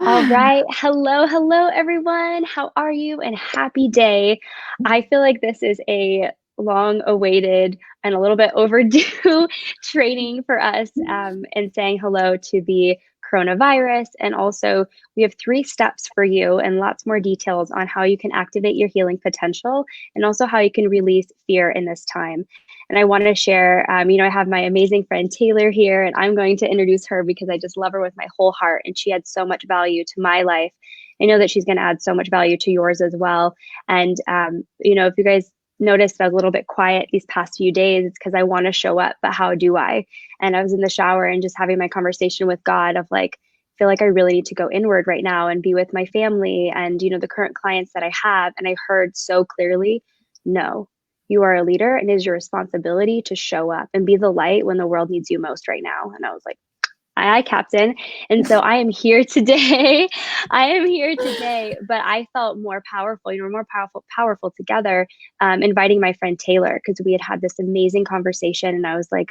All right. Hello, hello, everyone. How are you? And happy day. I feel like this is a long awaited and a little bit overdue training for us and saying hello to the coronavirus. And also, we have 3 steps for you and lots more details on how you can activate your healing potential and also how you can release fear in this time. And I want to share, I have my amazing friend Taylor here, and I'm going to introduce her because I just love her with my whole heart. And she adds so much value to my life. I know that she's going to add so much value to yours as well. And, if you guys noticed I was a little bit quiet these past few days, it's because I want to show up, but how do I? And I was in the shower and just having my conversation with God of like, feel like I really need to go inward right now and be with my family and, the current clients that I have. And I heard so clearly, no, you are a leader and it is your responsibility to show up and be the light when the world needs you most right now. And I was like, aye, aye, Captain. And so I am here today. I am here today, but I felt more powerful, more powerful together, inviting my friend Taylor, because we had this amazing conversation. And I was like,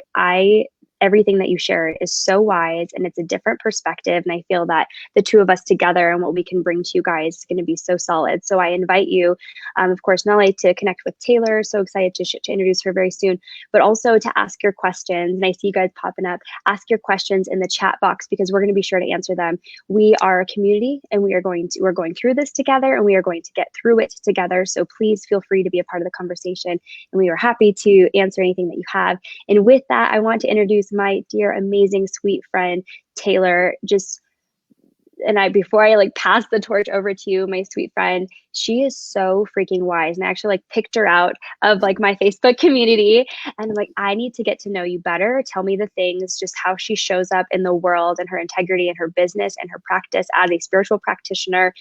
everything that you shared is so wise and it's a different perspective. And I feel that the two of us together and what we can bring to you guys is going to be so solid. So I invite you, of course, not only to connect with Taylor, so excited to introduce her very soon, but also to ask your questions. And I see you guys popping up. Ask your questions in the chat box because we're going to be sure to answer them. We are a community and we're going through this together and we are going to get through it together. So please feel free to be a part of the conversation. And we are happy to answer anything that you have. And with that, I want to introduce my dear, amazing, sweet friend, Taylor. Before I like pass the torch over to you, my sweet friend, she is so freaking wise. And I actually like picked her out of like my Facebook community. And I'm like, I need to get to know you better. Tell me the things, just how she shows up in the world and her integrity and her business and her practice as a spiritual practitioner.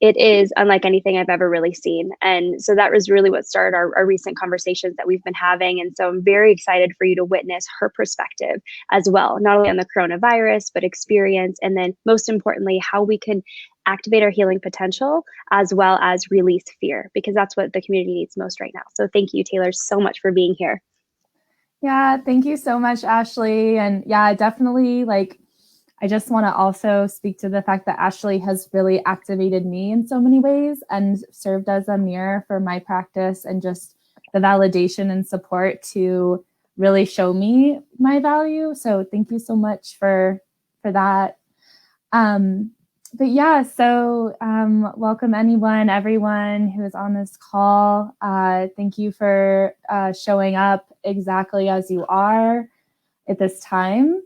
It is unlike anything I've ever really seen. And so that was really what started our recent conversations that we've been having. And so I'm very excited for you to witness her perspective as well, not only on the coronavirus, but experience. And then most importantly, how we can activate our healing potential as well as release fear, because that's what the community needs most right now. So thank you, Taylor, so much for being here. Yeah, thank you so much, Ashley. And yeah, definitely I just want to also speak to the fact that Ashley has really activated me in so many ways and served as a mirror for my practice and just the validation and support to really show me my value. So thank you so much for that. But yeah, so welcome everyone who is on this call. Thank you for showing up exactly as you are at this time.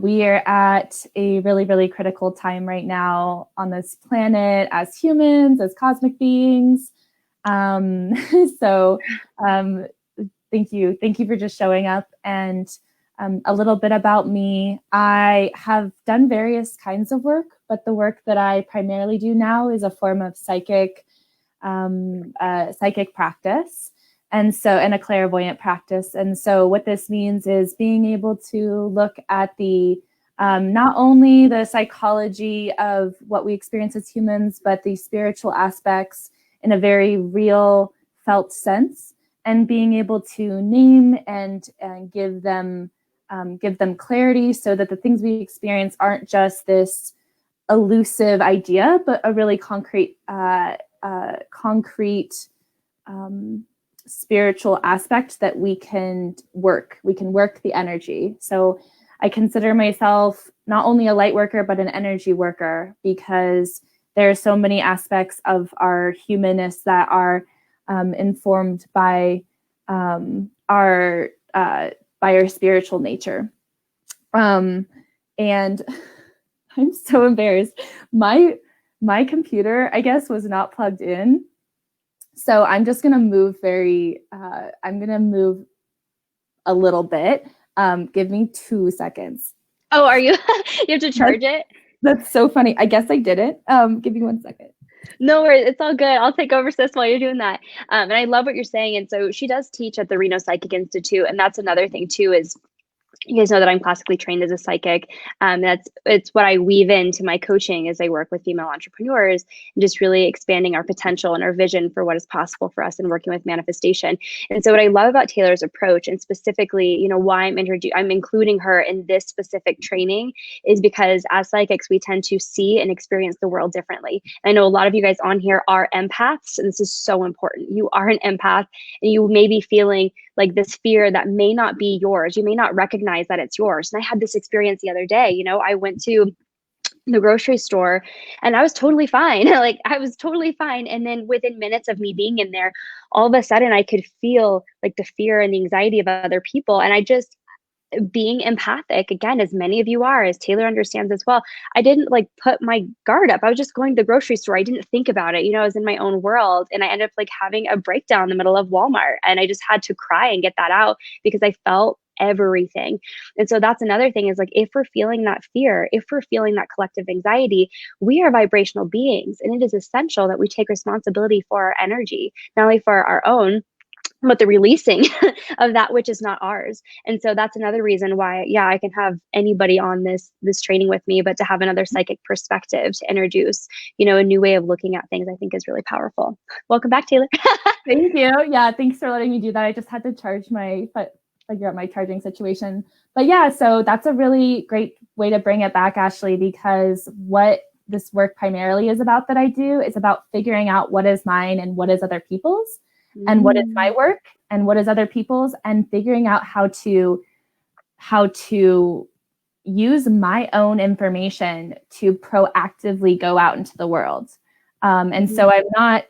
We are at a really, really critical time right now on this planet as humans, as cosmic beings. So thank you. Thank you for just showing up. And a little bit about me. I have done various kinds of work, but the work that I primarily do now is a form of psychic practice. And a clairvoyant practice. And so what this means is being able to look at the not only the psychology of what we experience as humans, but the spiritual aspects in a very real, felt sense, and being able to name and give them clarity so that the things we experience aren't just this elusive idea, but a really concrete spiritual aspect that we can work. We can work the energy. So I consider myself not only a light worker, but an energy worker, because there are so many aspects of our humanness that are informed by our spiritual nature. And I'm so embarrassed. My computer, I guess, was not plugged in. So I'm just going to move I'm going to move a little bit. Give me 2 seconds. Oh, are you? You have to charge it? That's so funny. I guess I did it. Give me 1 second. No worries. It's all good. I'll take over, sis, while you're doing that. And I love what you're saying. And so she does teach at the Reno Psychic Institute. And that's another thing too, is you guys know that I'm classically trained as a psychic. It's what I weave into my coaching as I work with female entrepreneurs and just really expanding our potential and our vision for what is possible for us and working with manifestation. And so what I love about Taylor's approach, and specifically, why I'm including her in this specific training, is because as psychics, we tend to see and experience the world differently. I know a lot of you guys on here are empaths, and this is so important. You are an empath, and you may be feeling like this fear that may not be yours. You may not recognize that it's yours. And I had this experience the other day. I went to the grocery store and I was totally fine. Like I was totally fine. And then within minutes of me being in there, all of a sudden I could feel like the fear and the anxiety of other people. And I just, being empathic, again, as many of you are, as Taylor understands as well, I didn't like put my guard up. I was just going to the grocery store. I didn't think about it. I was in my own world, and I ended up like having a breakdown in the middle of Walmart, and I just had to cry and get that out because I felt everything. And so that's another thing, is like, if we're feeling that fear, if we're feeling that collective anxiety, we are vibrational beings, and it is essential that we take responsibility for our energy, not only for our own, but the releasing of that which is not ours. And so that's another reason why, yeah, I can have anybody on this training with me, but to have another psychic perspective to introduce, a new way of looking at things, I think is really powerful. Welcome back, Taylor. Thank you. Yeah, thanks for letting me do that. I just had to figure out my charging situation. But yeah, so that's a really great way to bring it back, Ashley, because what this work primarily is about that I do is about figuring out what is mine and what is other people's. And what is my work and what is other people's, and figuring out how to use my own information to proactively go out into the world. And so I'm not,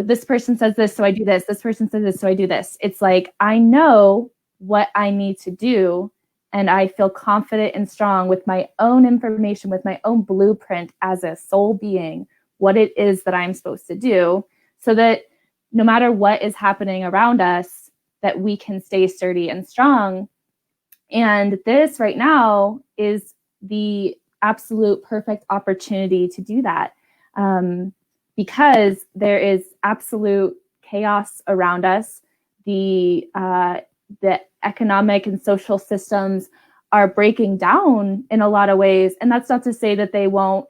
this person says this, so I do this. This person says this, so I do this. It's like, I know what I need to do, and I feel confident and strong with my own information, with my own blueprint as a soul being, what it is that I'm supposed to do, so that no matter what is happening around us, that we can stay sturdy and strong. And this right now is the absolute perfect opportunity to do that, because there is absolute chaos around us. The economic and social systems are breaking down in a lot of ways. And that's not to say that they won't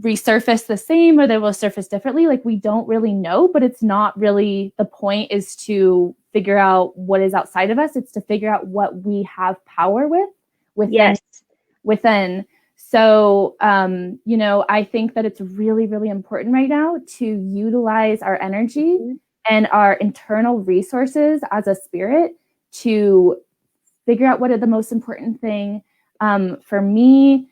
resurface the same or they will surface differently. Like, we don't really know, but it's not really the point, is to figure out what is outside of us. It's to figure out what we have power within. So, I think that it's really, really important right now to utilize our energy and our internal resources as a spirit to figure out what are the most important thing for me,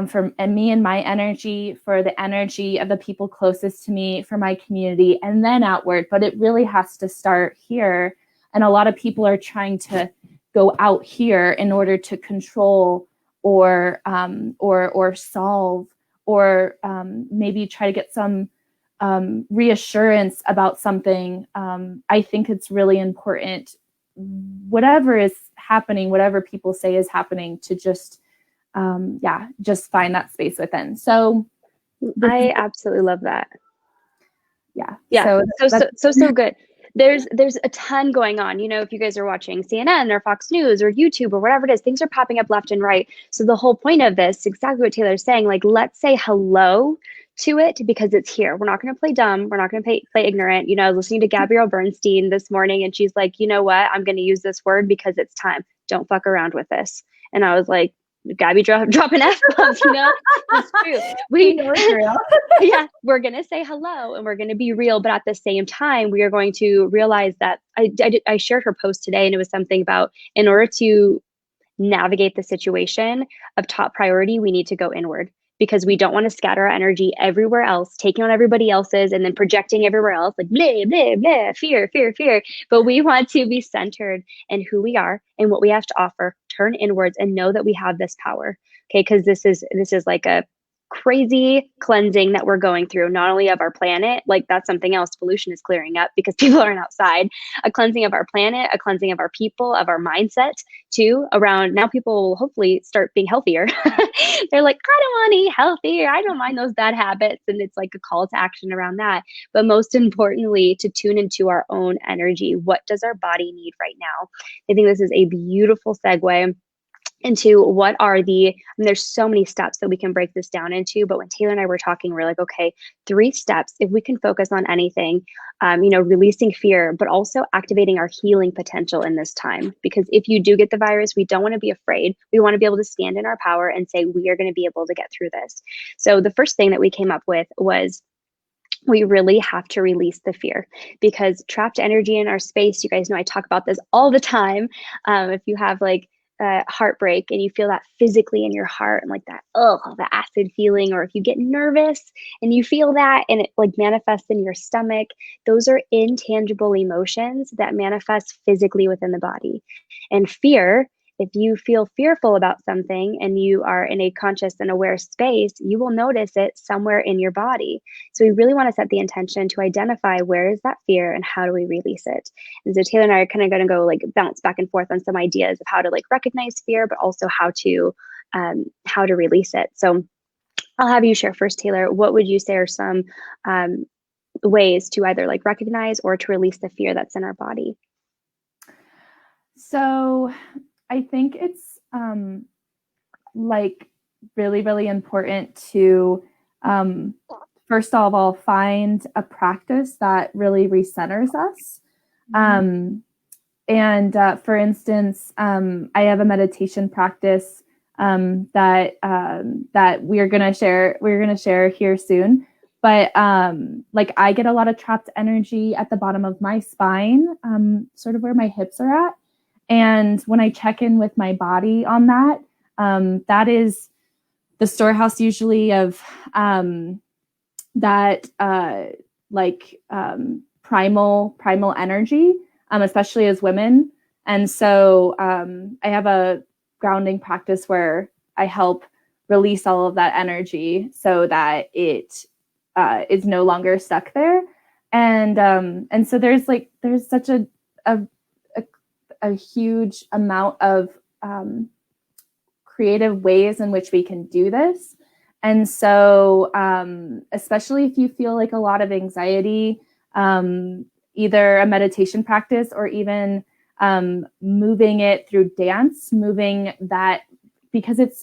for me and my energy, for the energy of the people closest to me, for my community, and then outward. But it really has to start here. And a lot of people are trying to go out here in order to control or solve, or maybe try to get some reassurance about something. I think it's really important, whatever is happening, whatever people say is happening, to just find that space within. So I absolutely love that. Yeah. So good. There's a ton going on. If you guys are watching CNN or Fox News or YouTube or whatever it is, things are popping up left and right. So the whole point of this, exactly what Taylor's saying, like, let's say hello to it because it's here. We're not going to play dumb. We're not going to play ignorant. I was listening to Gabrielle Bernstein this morning, and she's like, you know what? I'm going to use this word because it's time. Don't fuck around with this. And I was like, Gabby dropping F-bombs, it's true. Yeah, we're going to say hello and we're going to be real. But at the same time, we are going to realize that I shared her post today, and it was something about, in order to navigate the situation of top priority, we need to go inward, because we don't want to scatter our energy everywhere else, taking on everybody else's and then projecting everywhere else, like blah, blah, blah, fear, fear, fear. But we want to be centered in who we are and what we have to offer, turn inwards, and know that we have this power. Okay, because this is like a crazy cleansing that we're going through, not only of our planet, like that's something else pollution is clearing up because people aren't outside, a cleansing of our planet, a cleansing of our people, of our mindset too, around now people will hopefully start being healthier. They're like, I don't want to eat healthy, or I don't mind those bad habits. And it's like a call to action around that. But most importantly, to tune into our own energy. What does our body need right now? I think this is a beautiful segue into what are and there's so many steps that we can break this down into, but when Taylor and I were talking, we're like, okay, 3 steps, if we can focus on anything, releasing fear, but also activating our healing potential in this time. Because if you do get the virus, we don't want to be afraid. We want to be able to stand in our power and say, we are going to be able to get through this. So the first thing that we came up with was, we really have to release the fear, because trapped energy in our space, you guys know I talk about this all the time. If you have like heartbreak and you feel that physically in your heart and like that, the acid feeling, or if you get nervous and you feel that and it like manifests in your stomach, those are intangible emotions that manifest physically within the body. And fear, if you feel fearful about something and you are in a conscious and aware space, you will notice it somewhere in your body. So we really want to set the intention to identify where is that fear and how do we release it. And so Taylor and I are kind of going to go like bounce back and forth on some ideas of how to like recognize fear, but also how to release it. So I'll have you share first, Taylor. What would you say are some ways to either like recognize or to release the fear that's in our body? So I think it's like really, really important to first of all find a practice that really recenters us. For instance, I have a meditation practice that we're gonna share here soon. But like I get a lot of trapped energy at the bottom of my spine, sort of where my hips are at. And when I check in with my body on that, that is the storehouse usually of that primal energy, especially as women. And so I have a grounding practice where I help release all of that energy so that it is no longer stuck there. And so there's such a huge amount of creative ways in which we can do this. And so especially if you feel like a lot of anxiety, either a meditation practice or even moving it through dance, moving that, because it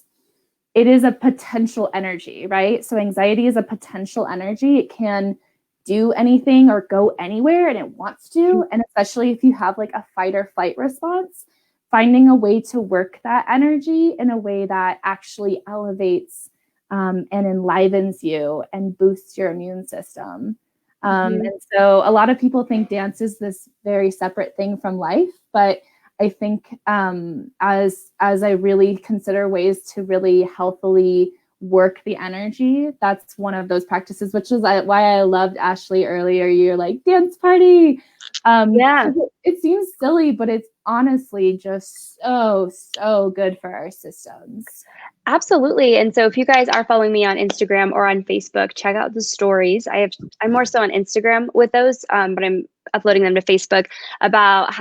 is a potential energy, right? So anxiety is a potential energy. It can do anything or go anywhere, and it wants to. And especially if you have like a fight or flight response, finding a way to work that energy in a way that actually elevates and enlivens you and boosts your immune system. And so a lot of people think dance is this very separate thing from life, but I think as I really consider ways to really healthily work the energy, that's one of those practices, which is why I loved Ashley earlier. You're like, dance party. Yeah. It seems silly, but it's honestly just so good for our systems. Absolutely. And so if you guys are following me on Instagram or on Facebook, check out the stories. I'm more so on Instagram with those, but I'm uploading them to Facebook about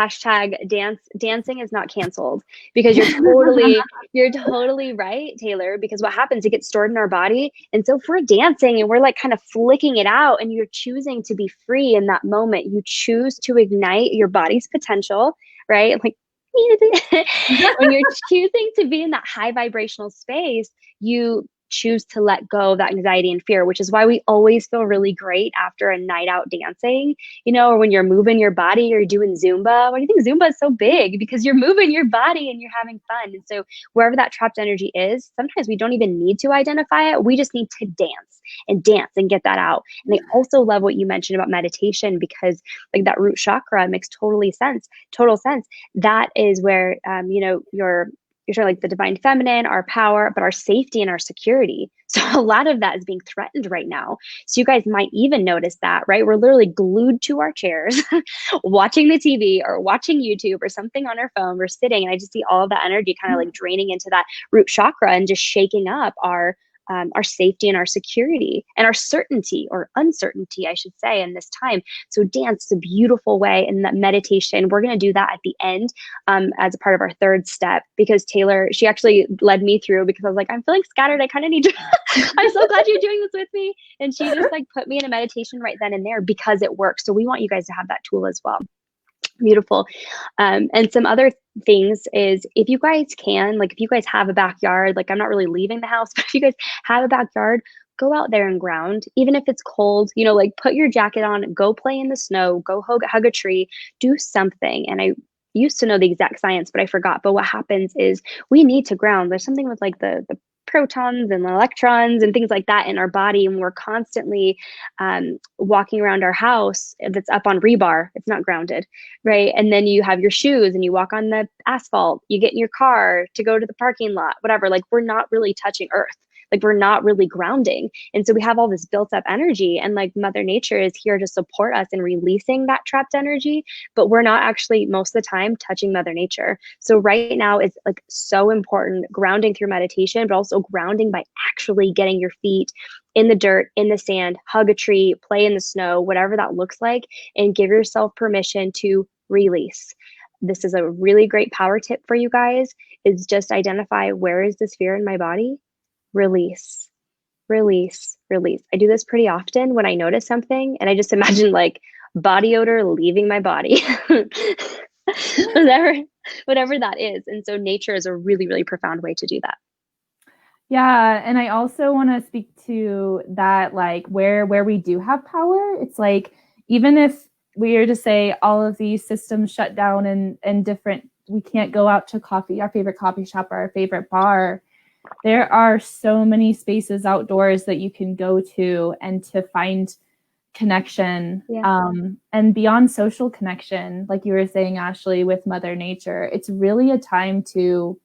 #dancing is not canceled, because you're totally right, Taylor, because what happens, it gets stored in our body. And so if we're dancing and we're like kind of flicking it out and you're choosing to be free in that moment, you choose to ignite your body's potential, right? Like, when you're choosing to be in that high vibrational space, you choose to let go of that anxiety and fear, which is why we always feel really great after a night out dancing, or when you're moving your body or doing Zumba. Why do you think Zumba is so big? Because you're moving your body and you're having fun. And so wherever that trapped energy is, sometimes we don't even need to identify it. We just need to dance and get that out. And I also love what you mentioned about meditation, because like that root chakra makes total sense. That is where, you're sort of like the divine feminine, our power, but our safety and our security. So a lot of that is being threatened right now. So you guys might even notice that, right? We're literally glued to our chairs, watching the TV or watching YouTube or something on our phone. We're sitting, and I just see all of that energy kind of like draining into that root chakra and just shaking up our our safety and our security and our certainty or uncertainty, I should say, in this time. So dance is a beautiful way, and that meditation, we're going to do that at the end as a part of our third step, because Taylor, she actually led me through, because I was like, I'm feeling scattered. I kind of need to, I'm so glad you're doing this with me. And she just like put me in a meditation right then and there because it works. So we want you guys to have that tool as well. Beautiful. And some other things is, if you guys can, like if you guys have a backyard, like I'm not really leaving the house, but if you guys have a backyard, go out there and ground, even if it's cold, you know, like put your jacket on, go play in the snow, go hug a tree, do something. And I used to know the exact science, but I forgot. But what happens is we need to ground. There's something with like the protons and electrons and things like that in our body, and we're constantly walking around our house that's up on rebar. It's not grounded, right? And then you have your shoes and you walk on the asphalt, you get in your car to go to the parking lot, whatever. Like we're not really touching earth, like we're not really grounding. And so we have all this built up energy, and like Mother Nature is here to support us in releasing that trapped energy, but we're not actually most of the time touching Mother Nature. So right now it's like so important, grounding through meditation, but also grounding by actually getting your feet in the dirt, in the sand, hug a tree, play in the snow, whatever that looks like, and give yourself permission to release. This is a really great power tip for you guys, is just identify, where is this fear in my body? Release, release, release. I do this pretty often when I notice something, and I just imagine like body odor leaving my body. whatever, whatever that is. And so nature is a really, really profound way to do that. Yeah, and I also want to speak to that, like where we do have power. It's like, even if we are to say all of these systems shut down and different, we can't go out to our favorite coffee shop or our favorite bar. There are so many spaces outdoors that you can go to and to find connection. Yeah. And beyond social connection, like you were saying, Ashley, with Mother Nature, it's really a time to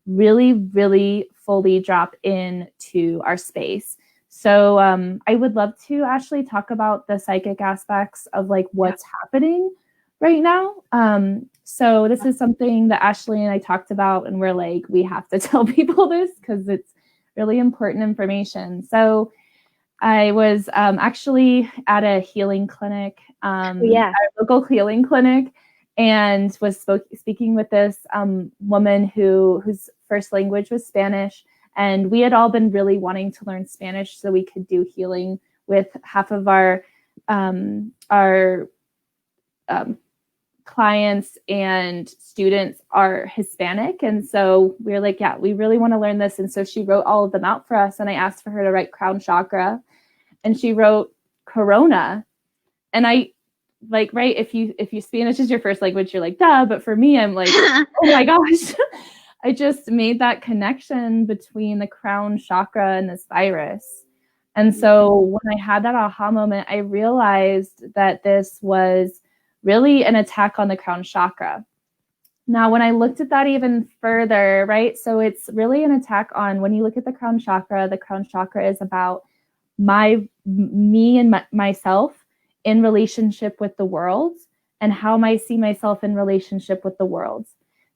really, really fully drop into our space. So I would love to actually talk about the psychic aspects of like what's happening right now. So this is something that Ashley and I talked about, and we're like, we have to tell people this because it's really important information. So I was actually at a healing clinic, at a local healing clinic, and was speaking with this woman whose first language was Spanish. And we had all been really wanting to learn Spanish so we could do healing with half of our clients and students are Hispanic. And so we were like, yeah, we really want to learn this. And so she wrote all of them out for us. And I asked for her to write crown chakra, and she wrote corona. And I like, right, if you Spanish is your first language, you're like, duh. But for me, I'm like, oh my gosh. I just made that connection between the crown chakra and this virus. And so when I had that aha moment, I realized that this was really an attack on the crown chakra. Now, when I looked at that even further, right, so it's really an attack on, when you look at the crown chakra is about me and myself in relationship with the world, and how I see myself in relationship with the world.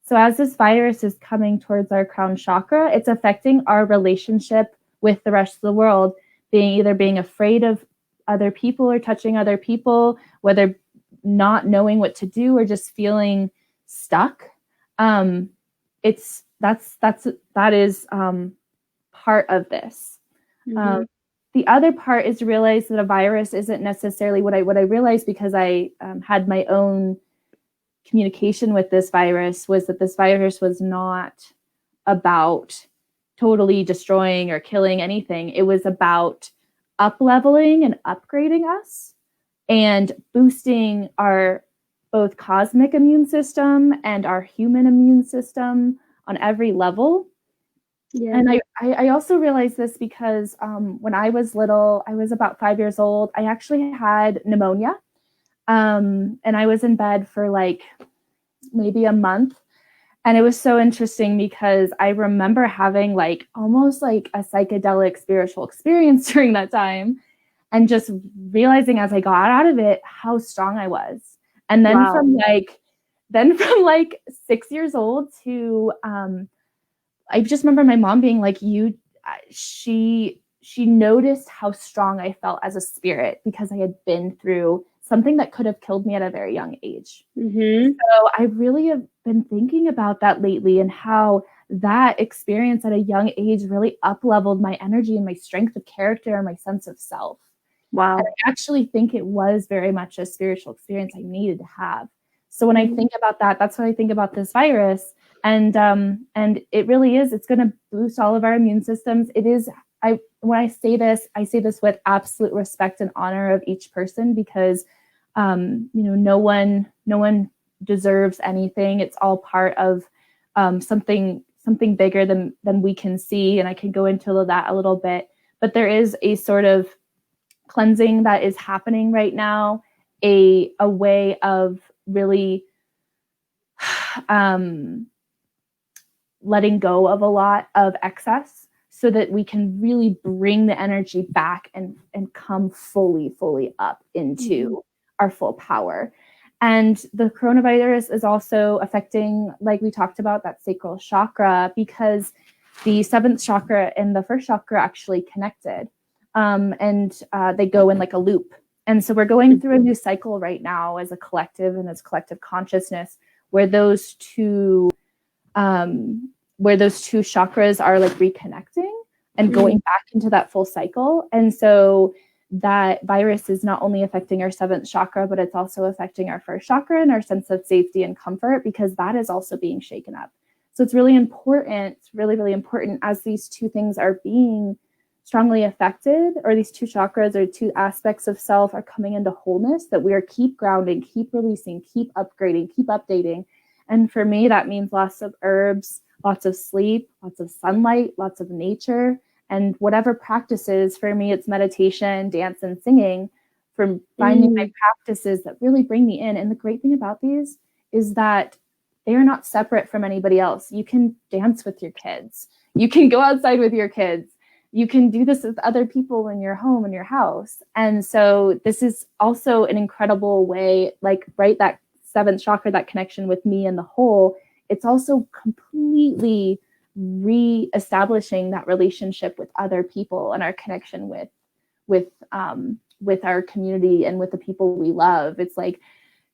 So as this virus is coming towards our crown chakra, it's affecting our relationship with the rest of the world, being afraid of other people or touching other people, whether not knowing what to do or just feeling stuck. That is part of this. Mm-hmm. The other part is to realize that a virus isn't necessarily what I realized, because I had my own communication with this virus, was that this virus was not about totally destroying or killing anything. It was about up-leveling and upgrading us and boosting our both cosmic immune system and our human immune system on every level. Yeah. And I also realized this because when I was little, I was about 5 years old, I actually had pneumonia. And I was in bed for like maybe a month. And it was so interesting because I remember having like almost like a psychedelic spiritual experience during that time, and just realizing as I got out of it how strong I was. And then from 6 years old to I just remember my mom being like, she noticed how strong I felt as a spirit because I had been through something that could have killed me at a very young age. Mm-hmm. So I really have been thinking about that lately and how that experience at a young age really up-leveled my energy and my strength of character and my sense of self. And Wow. I actually think it was very much a spiritual experience I needed to have. So when I Mm-hmm. think about that, that's what I think about this virus. And it really is, it's going to boost all of our immune systems. It is, when I say this with absolute respect and honor of each person because, no one deserves anything. It's all part of something bigger than we can see. And I can go into that a little bit, but there is a sort of cleansing that is happening right now, a way of really letting go of a lot of excess so that we can really bring the energy back and come fully up into our full power. And the coronavirus is also affecting, like we talked about, that sacral chakra because the seventh chakra and the first chakra actually connected. And they go in like a loop. And so we're going through a new cycle right now as a collective and as collective consciousness where those two chakras are like reconnecting and going back into that full cycle. And so that virus is not only affecting our seventh chakra, but it's also affecting our first chakra and our sense of safety and comfort because that is also being shaken up. So it's really important, it's really, really important as these two things are being strongly affected, or these two chakras or two aspects of self are coming into wholeness, that we are keep grounding, keep releasing, keep upgrading, keep updating. And for me, that means lots of herbs, lots of sleep, lots of sunlight, lots of nature, and whatever practices. For me, it's meditation, dance, and singing, from finding my practices that really bring me in. And the great thing about these is that they are not separate from anybody else. You can dance with your kids. You can go outside with your kids. You can do this with other people in your home, in your house. And so this is also an incredible way, like, right, that seventh chakra, that connection with me and the whole, it's also completely re-establishing that relationship with other people and our connection with our community and with the people we love. It's like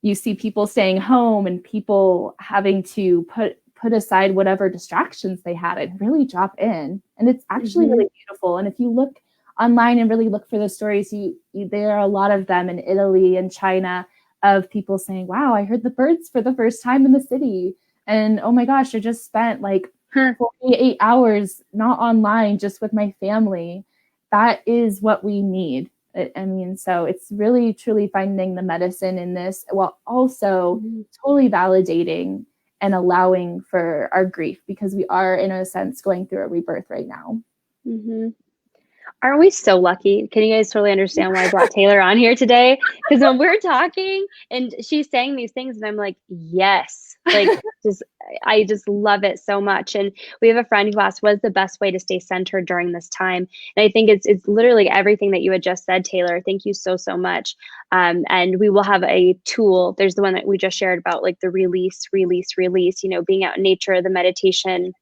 you see people staying home and people having to put aside whatever distractions they had and really drop in. And it's actually really beautiful. And if you look online and really look for the stories, there are a lot of them in Italy and China of people saying, wow, I heard the birds for the first time in the city. And oh my gosh, I just spent like 48 hours not online, just with my family. That is what we need. I mean, so it's really truly finding the medicine in this while also totally validating and allowing for our grief, because we are, in a sense, going through a rebirth right now. Aren't we so lucky? Can you guys totally understand why I brought Taylor on here today? Because when we're talking and she's saying these things, and I'm like, yes, like, I just love it so much. And we have a friend who asked, what's the best way to stay centered during this time? And I think it's literally everything that you had just said, Taylor. Thank you so much. And we will have a tool. There's the one that we just shared about, like the release, being out in nature, the meditation,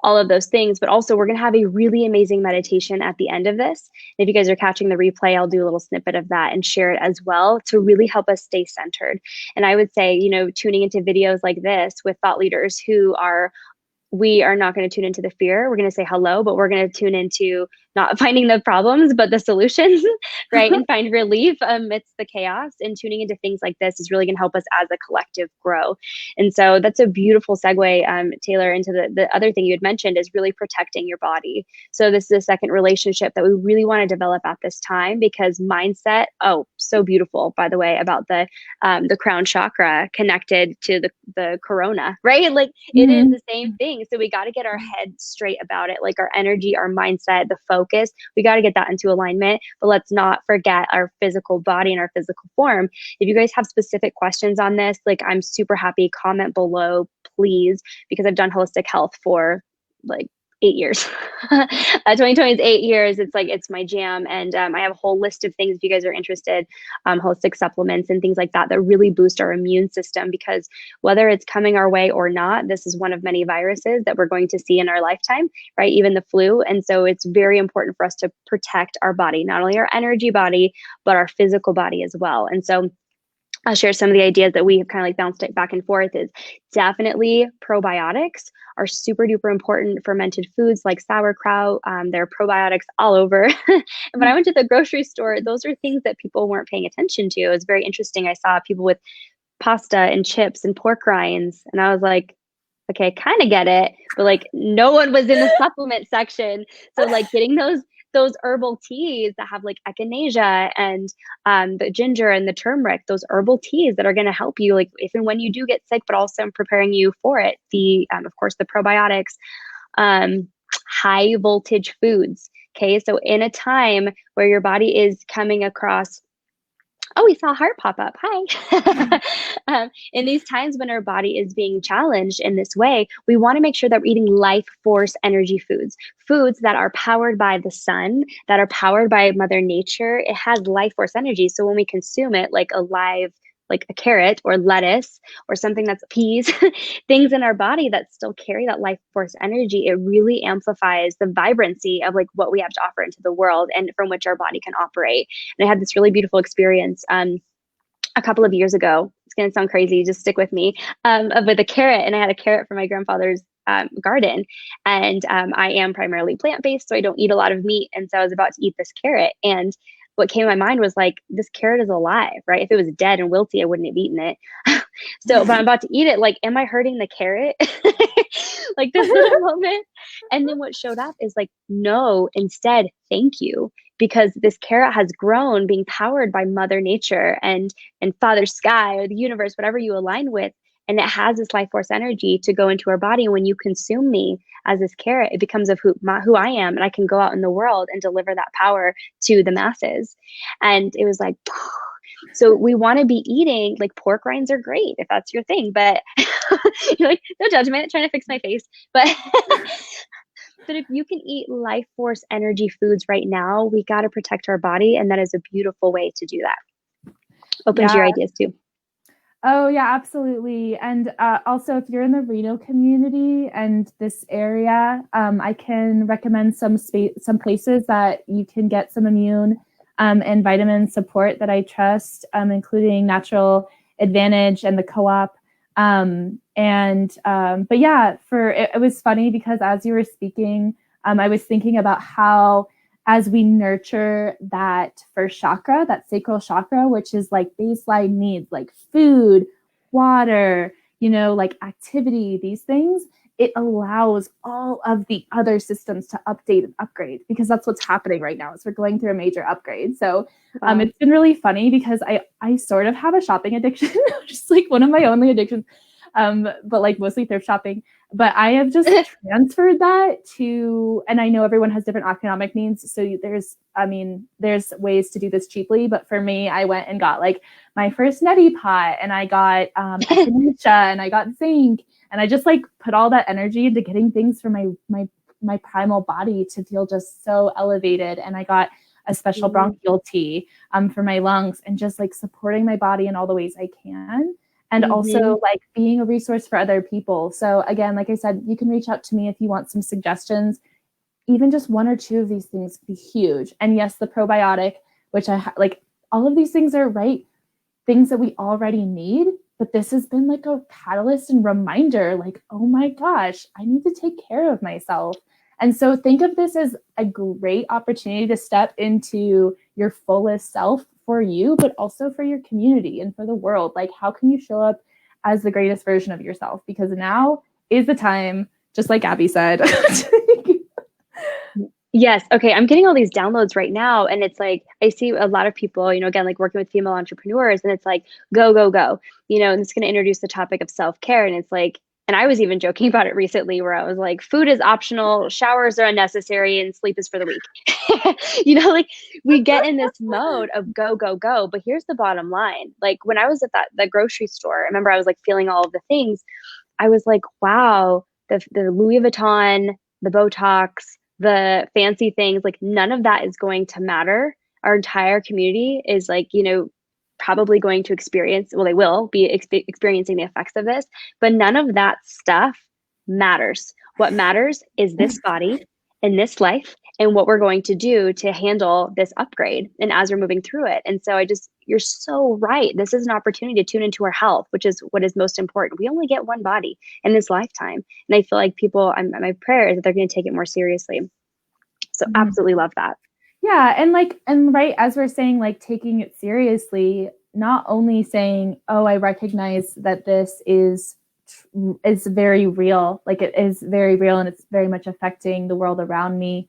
all of those things. But also, we're going to have a really amazing meditation at the end of this. And if you guys are catching the replay, I'll do a little snippet of that and share it as well to really help us stay centered. And I would say, tuning into videos like this with thought leaders we are not going to tune into the fear. We're going to say hello, but we're going to tune into not finding the problems, but the solutions, right? And find relief amidst the chaos. And tuning into things like this is really going to help us as a collective grow. And so that's a beautiful segue, Taylor, into the other thing you had mentioned is really protecting your body. So this is a second relationship that we really want to develop at this time, because mindset, so beautiful, by the way, about the crown chakra connected to the corona, right? Like it is the same thing. So we got to get our head straight about it, like our energy, our mindset, the focus. We got to get that into alignment. But let's not forget our physical body and our physical form. If you guys have specific questions on this, like, I'm super happy. Comment below, please, because I've done holistic health for like 8 years. 2020 is 8 years. It's like, it's my jam. And I have a whole list of things if you guys are interested, holistic supplements and things like that, that really boost our immune system, because whether it's coming our way or not, this is one of many viruses that we're going to see in our lifetime, right? Even the flu. And so it's very important for us to protect our body, not only our energy body, but our physical body as well. And so I'll share some of the ideas that we have kind of like bounced it back and forth. Is definitely probiotics are super duper important. Fermented foods like sauerkraut, there are probiotics all over. And when I went to the grocery store, those are things that people weren't paying attention to. It was very interesting. I saw people with pasta and chips and pork rinds, and I was like, okay, kind of get it, but like no one was in the supplement section. So like getting those herbal teas that have like echinacea and the ginger and the turmeric, those herbal teas that are going to help you like if and when you do get sick, but also preparing you for it. The of course the probiotics, high voltage foods. Okay, so in a time where your body is coming across, oh, we saw a heart pop up. Hi. In these times when our body is being challenged in this way, we want to make sure that we're eating life force energy foods, foods that are powered by the sun, that are powered by Mother Nature. It has life force energy. So when we consume it like a live, like a carrot or lettuce or something that's peas, things in our body that still carry that life force energy, it really amplifies the vibrancy of like what we have to offer into the world and from which our body can operate. And I had this really beautiful experience a couple of years ago. It's going to sound crazy, just stick with me, with a carrot. And I had a carrot from my grandfather's garden. And I am primarily plant-based, so I don't eat a lot of meat. And so I was about to eat this carrot. And what came to my mind was like, this carrot is alive, right? If it was dead and wilty, I wouldn't have eaten it. So, but I'm about to eat it. Like, am I hurting the carrot? Like this little moment. And then what showed up is like, no, instead, thank you. Because this carrot has grown being powered by Mother Nature and Father Sky or the universe, whatever you align with. And it has this life force energy to go into our body. And when you consume me as this carrot, it becomes of who I am. And I can go out in the world and deliver that power to the masses. And it was like, so we want to be eating, like pork rinds are great if that's your thing, but you're like, no judgment, trying to fix my face. But but if you can eat life force energy foods right now, we got to protect our body. And that is a beautiful way to do that. Open to your ideas too. Oh, yeah, absolutely. And also, if you're in the Reno community and this area, I can recommend some places that you can get some immune and vitamin support that I trust, including Natural Advantage and the Co-op. But yeah, it was funny because as you were speaking, I was thinking about how as we nurture that first chakra, that sacral chakra, which is like baseline needs, like food, water, like activity, these things, it allows all of the other systems to update and upgrade, because that's what's happening right now is we're going through a major upgrade. So it's been really funny because I sort of have a shopping addiction, just like one of my only addictions, but like mostly thrift shopping. But I have just transferred that to, and I know everyone has different economic needs. So there's ways to do this cheaply. But for me, I went and got like my first neti pot, and I got echinacea, and I got zinc, and I just like put all that energy into getting things for my primal body to feel just so elevated. And I got a special bronchial tea for my lungs, and just like supporting my body in all the ways I can. And also like being a resource for other people. So again, like I said, you can reach out to me if you want some suggestions. Even just one or two of these things would be huge. And yes, the probiotic, which like all of these things are right things that we already need. But this has been like a catalyst and reminder, like, oh my gosh, I need to take care of myself. And so think of this as a great opportunity to step into your fullest self for you, but also for your community and for the world. Like, how can you show up as the greatest version of yourself? Because now is the time, just like Abby said. Yes. Okay. I'm getting all these downloads right now. And it's like, I see a lot of people, again, like working with female entrepreneurs, and it's like, go, go, go, and it's going to introduce the topic of self-care. And it's like, and I was even joking about it recently where I was like, food is optional, showers are unnecessary, and sleep is for the weak. Like we get in this mode of go, go, go. But here's the bottom line. Like when I was at the grocery store, I remember I was like feeling all of the things. I was like, wow, the Louis Vuitton the Botox, the fancy things, like none of that is going to matter. Our entire community is like, probably going to experience, well, they will be experiencing the effects of this, but none of that stuff matters. What matters is this body and this life and what we're going to do to handle this upgrade and as we're moving through it. And so you're so right. This is an opportunity to tune into our health, which is what is most important. We only get one body in this lifetime. And I feel like my prayer is that they're going to take it more seriously. So absolutely love that. Yeah. And right, as we're saying, like taking it seriously, not only saying, oh, I recognize that this is very real, like it is very real and it's very much affecting the world around me.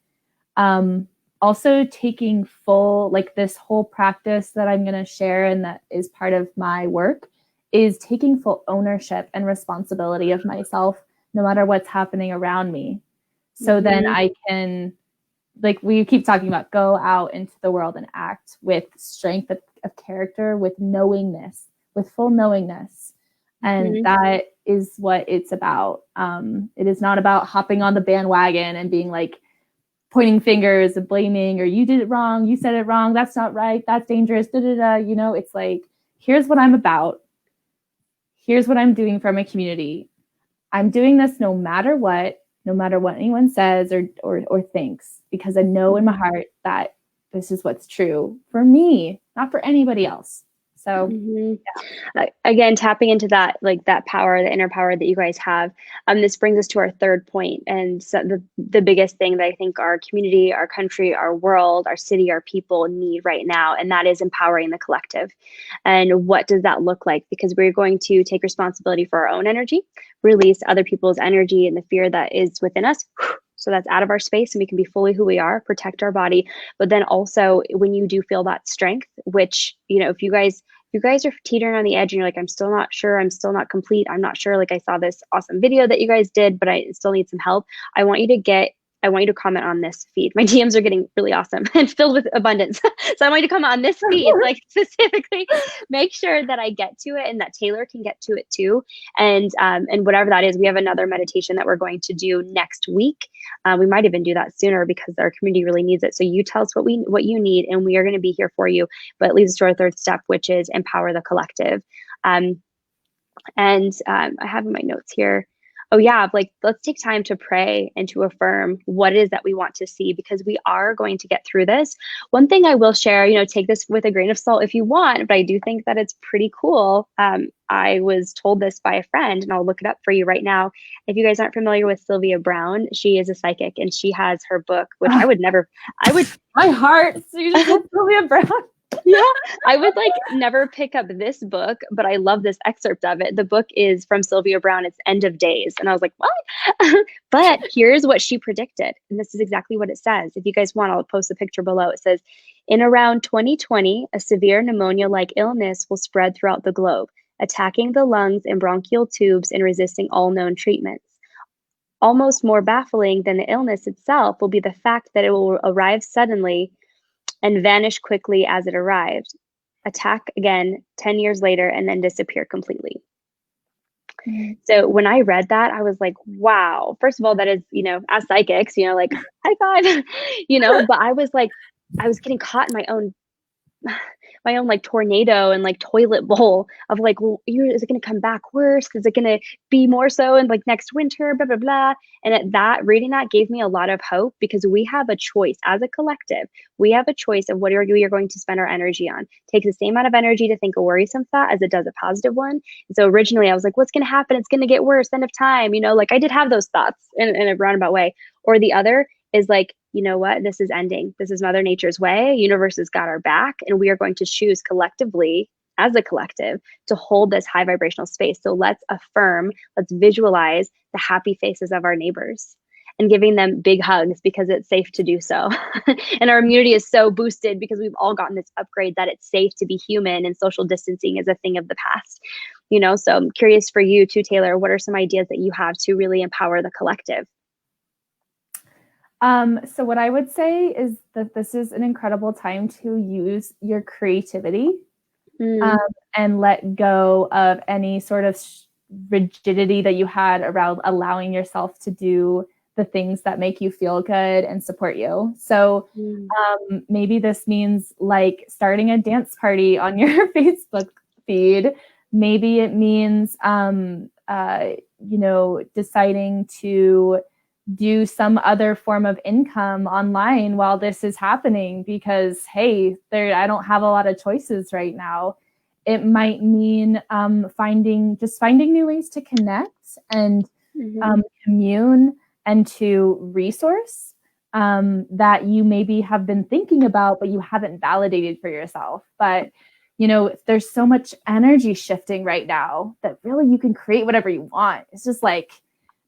Also taking full, like this whole practice that I'm going to share and that is part of my work is taking full ownership and responsibility of myself, no matter what's happening around me. So then I can, like we keep talking about, go out into the world and act with strength of character, with knowingness, with full knowingness. And that is what it's about. It is not about hopping on the bandwagon and being like pointing fingers and blaming, or you did it wrong, you said it wrong, that's not right, that's dangerous, It's like, here's what I'm about. Here's what I'm doing for my community. I'm doing this no matter what anyone says or thinks, because I know in my heart that this is what's true for me, not for anybody else. So again, tapping into that, like that power, the inner power that you guys have. This brings us to our third point. And so the biggest thing that I think our community, our country, our world, our city, our people need right now. And that is empowering the collective. And what does that look like? Because we're going to take responsibility for our own energy, release other people's energy and the fear that is within us. So that's out of our space and we can be fully who we are, protect our body. But then also when you do feel that strength, which, if you guys are teetering on the edge and you're like, I'm still not sure, I'm still not complete, I'm not sure, like I saw this awesome video that you guys did, but I still need some help. I want you to comment on this feed. My DMs are getting really awesome and filled with abundance. So I want you to comment on this feed, like specifically make sure that I get to it and that Taylor can get to it too. And whatever that is, we have another meditation that we're going to do next week. We might even do that sooner because our community really needs it. So you tell us what you need and we are going to be here for you. But it leads us to our third step, which is empower the collective. I have in my notes here. Oh yeah, like let's take time to pray and to affirm what it is that we want to see, because we are going to get through this. One thing I will share, take this with a grain of salt if you want, but I do think that it's pretty cool. I was told this by a friend and I'll look it up for you right now. If you guys aren't familiar with Sylvia Browne, she is a psychic and she has her book, which my heart. So you just said Sylvia Browne. Yeah, I would like never pick up this book, but I love this excerpt of it. The book is from Sylvia Browne. It's End of Days. And I was like, what? But here's what she predicted. And this is exactly what it says. If you guys want, I'll post a picture below. It says, in around 2020, a severe pneumonia-like illness will spread throughout the globe, attacking the lungs and bronchial tubes and resisting all known treatments. Almost more baffling than the illness itself will be the fact that it will arrive suddenly and vanish quickly as it arrived, attack again 10 years later, and then disappear completely. So when I read that, I was like, wow. First of all, that is, as psychics, like high five, but I was getting caught in my own like tornado and like toilet bowl of like, well, is it going to come back worse? Is it going to be more so in like next winter, blah, blah, blah. And reading that gave me a lot of hope, because we have a choice as a collective. We have a choice of what we are going to spend our energy on. It takes the same amount of energy to think a worrisome thought as it does a positive one. And so originally I was like, what's going to happen? It's going to get worse. End of time. Like I did have those thoughts in a roundabout way. Or the other is like, you know what? This is ending. This is Mother Nature's way. Universe has got our back, and we are going to choose collectively as a collective to hold this high vibrational space. So let's affirm, let's visualize the happy faces of our neighbors and giving them big hugs, because it's safe to do so. And our immunity is so boosted because we've all gotten this upgrade that it's safe to be human, and social distancing is a thing of the past. So I'm curious for you too, Taylor, what are some ideas that you have to really empower the collective? So what I would say is that this is an incredible time to use your creativity and let go of any sort of rigidity that you had around allowing yourself to do the things that make you feel good and support you. So maybe this means like starting a dance party on your Facebook feed. Maybe it means, deciding to do some other form of income online while this is happening because, hey, I don't have a lot of choices right now. It might mean finding new ways to connect and commune and to resource that you maybe have been thinking about, but you haven't validated for yourself. But there's so much energy shifting right now that really you can create whatever you want. It's just like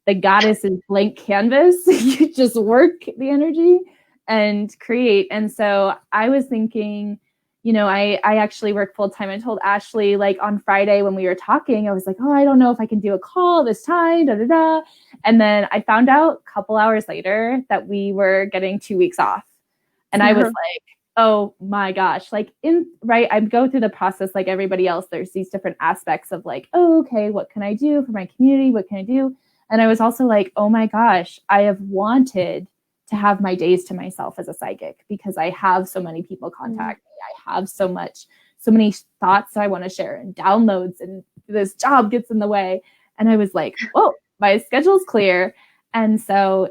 the goddess is blank canvas. You just work the energy and create. And so I was thinking, I actually work full time. I told Ashley, like on Friday when we were talking, I was like, oh, I don't know if I can do a call this time, da, da, da. And then I found out a couple hours later that we were getting 2 weeks off. And I was like, oh my gosh, I go through the process like everybody else. There's these different aspects of like, oh, okay, what can I do for my community? What can I do? And I was also like, oh my gosh, I have wanted to have my days to myself as a psychic because I have so many people contact me. I have so many thoughts that I want to share and downloads, and this job gets in the way. And I was like, whoa, my schedule's clear. And so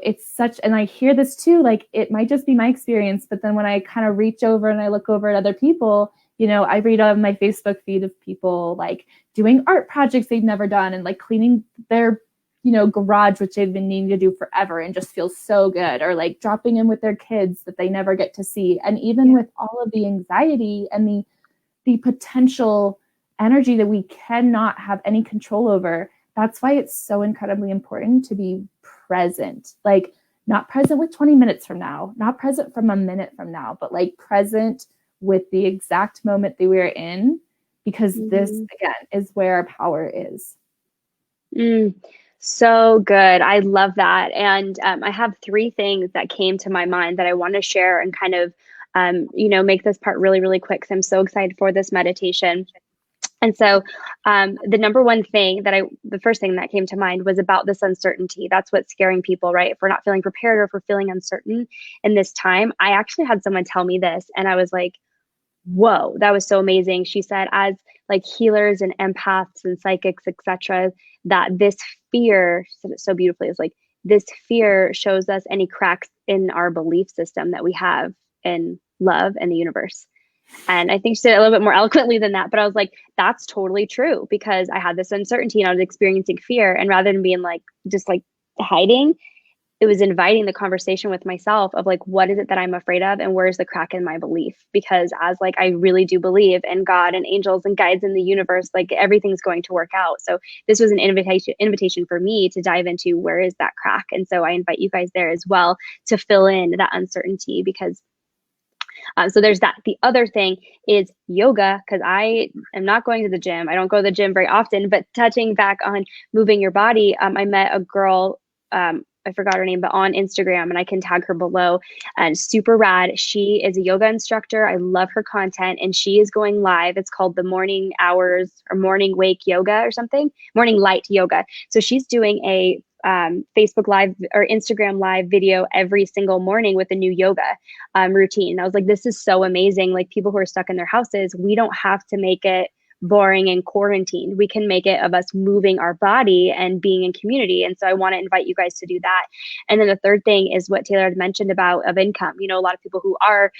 and I hear this too, like it might just be my experience, but then when I kind of reach over and I look over at other people, I read on my Facebook feed of people like doing art projects they've never done and like cleaning their garage, which they've been needing to do forever and just feels so good, or like dropping in with their kids that they never get to see. And even with all of the anxiety and the potential energy that we cannot have any control over, that's why it's so incredibly important to be present, like not present with 20 minutes from now, not present from a minute from now, but like present with the exact moment that we're in, because this again is where our power is. So good. I love that. And I have 3 things that came to my mind that I want to share and kind of, make this part really, really quick. So I'm so excited for this meditation. And so the number one thing the first thing that came to mind was about this uncertainty. That's what's scaring people, right? If we're not feeling prepared or if we're feeling uncertain in this time. I actually had someone tell me this and I was like, whoa, that was so amazing. She said, as like healers and empaths and psychics, etc., that this fear, said it so beautifully, is like this fear shows us any cracks in our belief system that we have in love and the universe. And I think she said it a little bit more eloquently than that, but I was like, that's totally true, because I had this uncertainty and I was experiencing fear. And rather than being like, just like hiding, it was inviting the conversation with myself of like, what is it that I'm afraid of? And where's the crack in my belief? Because as like, I really do believe in God and angels and guides in the universe, like everything's going to work out. So this was an invitation for me to dive into where is that crack? And so I invite you guys there as well to fill in that uncertainty, because so there's that. The other thing is yoga, because I am not going to the gym. I don't go to the gym very often, but touching back on moving your body, I met a girl, I forgot her name, but on Instagram, and I can tag her below, and super rad. She is a yoga instructor. I love her content, and she is going live. It's called the Morning Hours or Morning Wake Yoga or something, Morning Light Yoga. So she's doing a Facebook Live or Instagram Live video every single morning with a new yoga routine. And I was like, this is so amazing. Like people who are stuck in their houses, we don't have to make it boring and quarantined. We can make it of us moving our body and being in community. And so I want to invite you guys to do that. And then the third thing is what Taylor had mentioned about of income. A lot of people who are,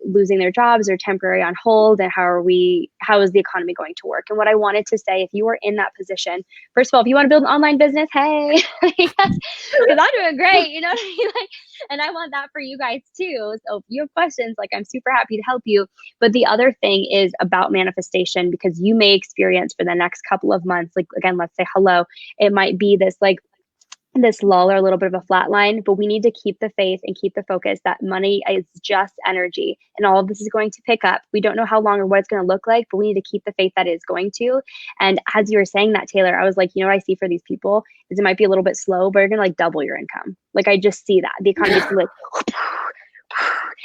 losing their jobs or temporary on hold, and how is the economy going to work? And what I wanted to say, if you are in that position, first of all, if you want to build an online business, hey, because I'm doing great, you know what I mean? And I want that for you guys too. So if you have questions, like I'm super happy to help you. But the other thing is about manifestation, because you may experience for the next couple of months, like again, let's say hello, it might be this lull or a little bit of a flat line, but we need to keep the faith and keep the focus that money is just energy and all of this is going to pick up. We don't know how long or what it's going to look like, but we need to keep the faith that it is going to. And as you were saying that, Taylor, I was like, what I see for these people is it might be a little bit slow, but you're going to like double your income. Like I just see that the economy is like,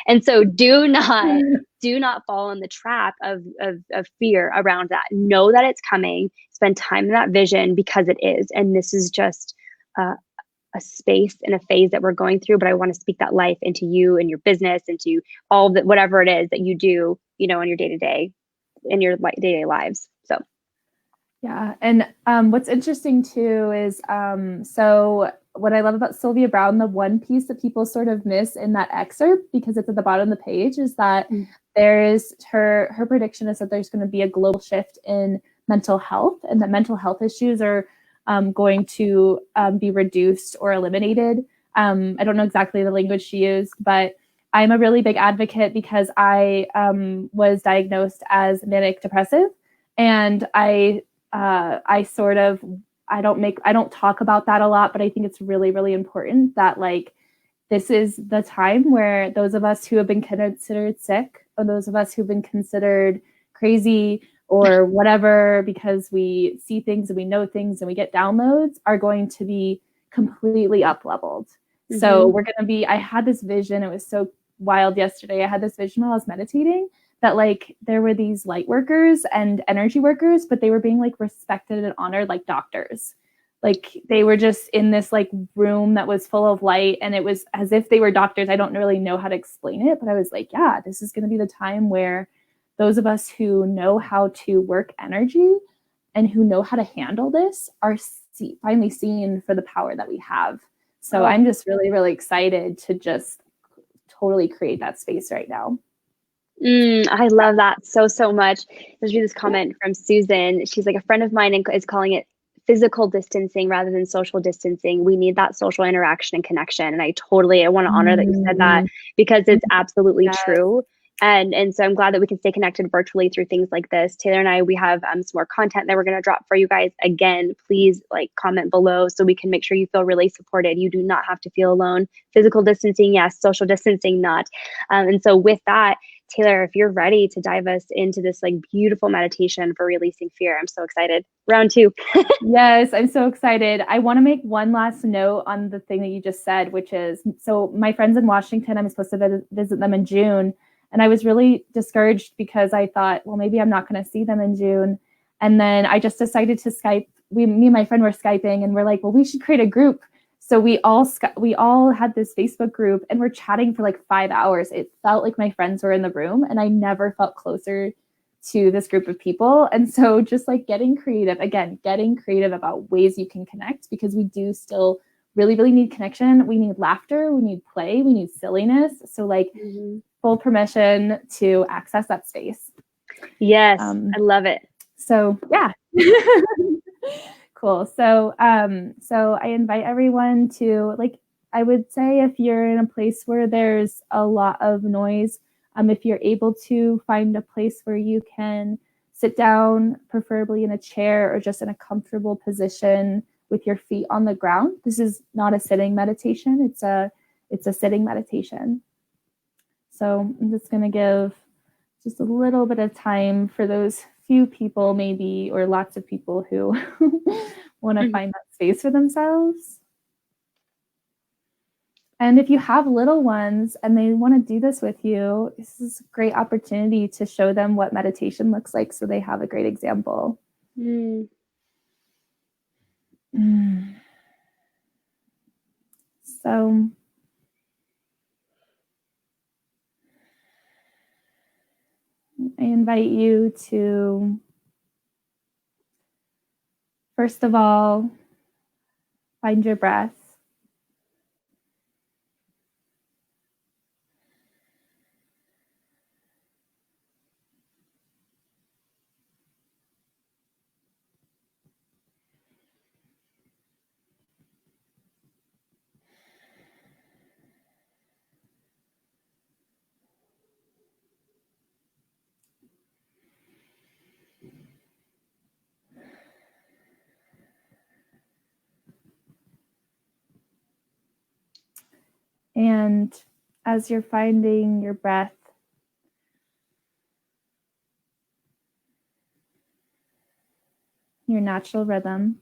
and so do not fall in the trap of fear around that. Know that it's coming. Spend time in that vision, because it is. And this is just a a space and a phase that we're going through, but I want to speak that life into you and your business, into all of the, whatever it is that you do, on your day to day, in your day-to-day lives. So Yeah. And what's interesting too is so what I love about Sylvia Browne, the one piece that people sort of miss in that excerpt, because it's at the bottom of the page, is that there is her prediction is that there's going to be a global shift in mental health, and that mental health issues are going to be reduced or eliminated. I don't know exactly the language she used, but I'm a really big advocate because I was diagnosed as manic depressive, and I don't talk about that a lot, but I think it's really, really important that like this is the time where those of us who have been considered sick, or those of us who've been considered crazy or whatever, because we see things and we know things and we get downloads, are going to be completely up leveled. Mm-hmm. So we're going to be, I had this vision. It was so wild yesterday. I had this vision while I was meditating that like there were these light workers and energy workers, but they were being like respected and honored like doctors. Like they were just in this like room that was full of light, and it was as if they were doctors. I don't really know how to explain it, but I was like, yeah, this is going to be the time where those of us who know how to work energy and who know how to handle this are finally seen for the power that we have. So I'm just really, really excited to just totally create that space right now. I love that so much. There's this comment from Susan. She's like, a friend of mine is calling it physical distancing rather than social distancing. We need that social interaction and connection. And I want to honor that you said that, because it's absolutely true. And so I'm glad that we can stay connected virtually through things like this. Taylor and I, we have some more content that we're going to drop for you guys. Again, please like comment below so we can make sure you feel really supported. You do not have to feel alone. Physical distancing, yes. Social distancing, not. And so with that, Taylor, if you're ready to dive us into this like beautiful meditation for releasing fear, I'm so excited. Round 2. Yes, I'm so excited. I want to make one last note on the thing that you just said, which is, so my friends in Washington, I'm supposed to visit them in June. And I was really discouraged because I thought, well, maybe I'm not going to see them in June. And then I just decided to Skype. Me and my friend were Skyping, and we're like, well, we should create a group. So we all had this Facebook group, and we're chatting for like 5 hours. It felt like my friends were in the room, and I never felt closer to this group of people. And so just like getting creative about ways you can connect, because we do still really, really need connection. We need laughter, we need play, we need silliness. So like full permission to access that space. Yes, I love it. So yeah. Cool. So I invite everyone to, like, I would say if you're in a place where there's a lot of noise, if you're able to find a place where you can sit down, preferably in a chair or just in a comfortable position with your feet on the ground. This is not a sitting meditation. It's a sitting meditation. So I'm just going to give just a little bit of time for those few people maybe, or lots of people who want to find that space for themselves. And if you have little ones and they want to do this with you, this is a great opportunity to show them what meditation looks like so they have a great example. So I invite you to, first of all, find your breath. And as you're finding your breath, your natural rhythm,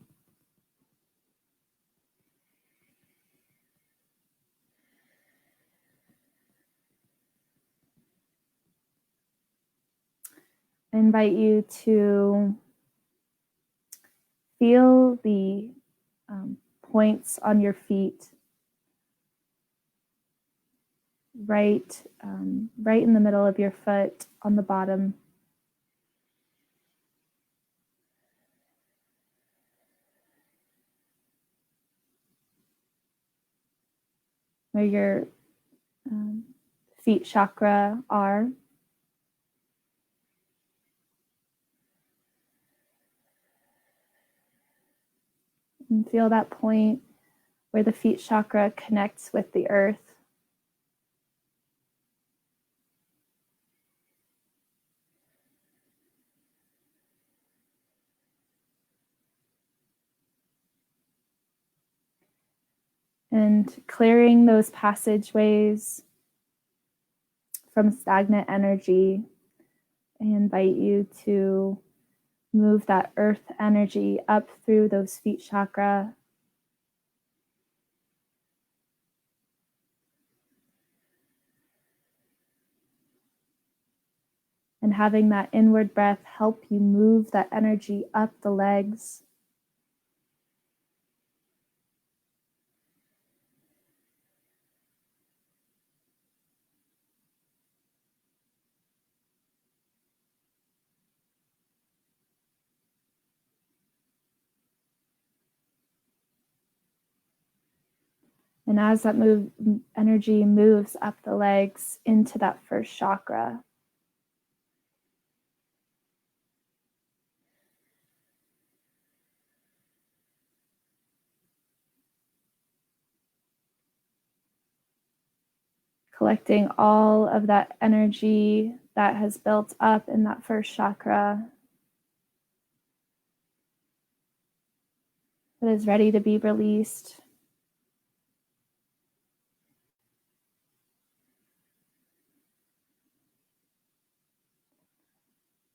I invite you to feel the points on your feet, right in the middle of your foot on the bottom. Where your feet chakra are. And feel that point where the feet chakra connects with the earth. And clearing those passageways from stagnant energy, I invite you to move that earth energy up through those feet chakra. And having that inward breath help you move that energy up the legs. And as that energy moves up the legs into that first chakra, collecting all of that energy that has built up in that first chakra that is ready to be released.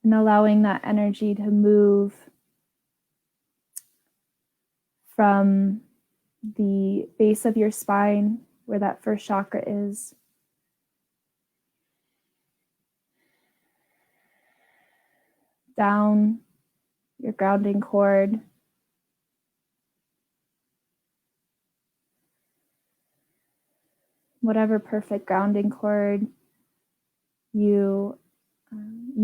And allowing that energy to move from the base of your spine, where that first chakra is, down your grounding cord, whatever perfect grounding cord you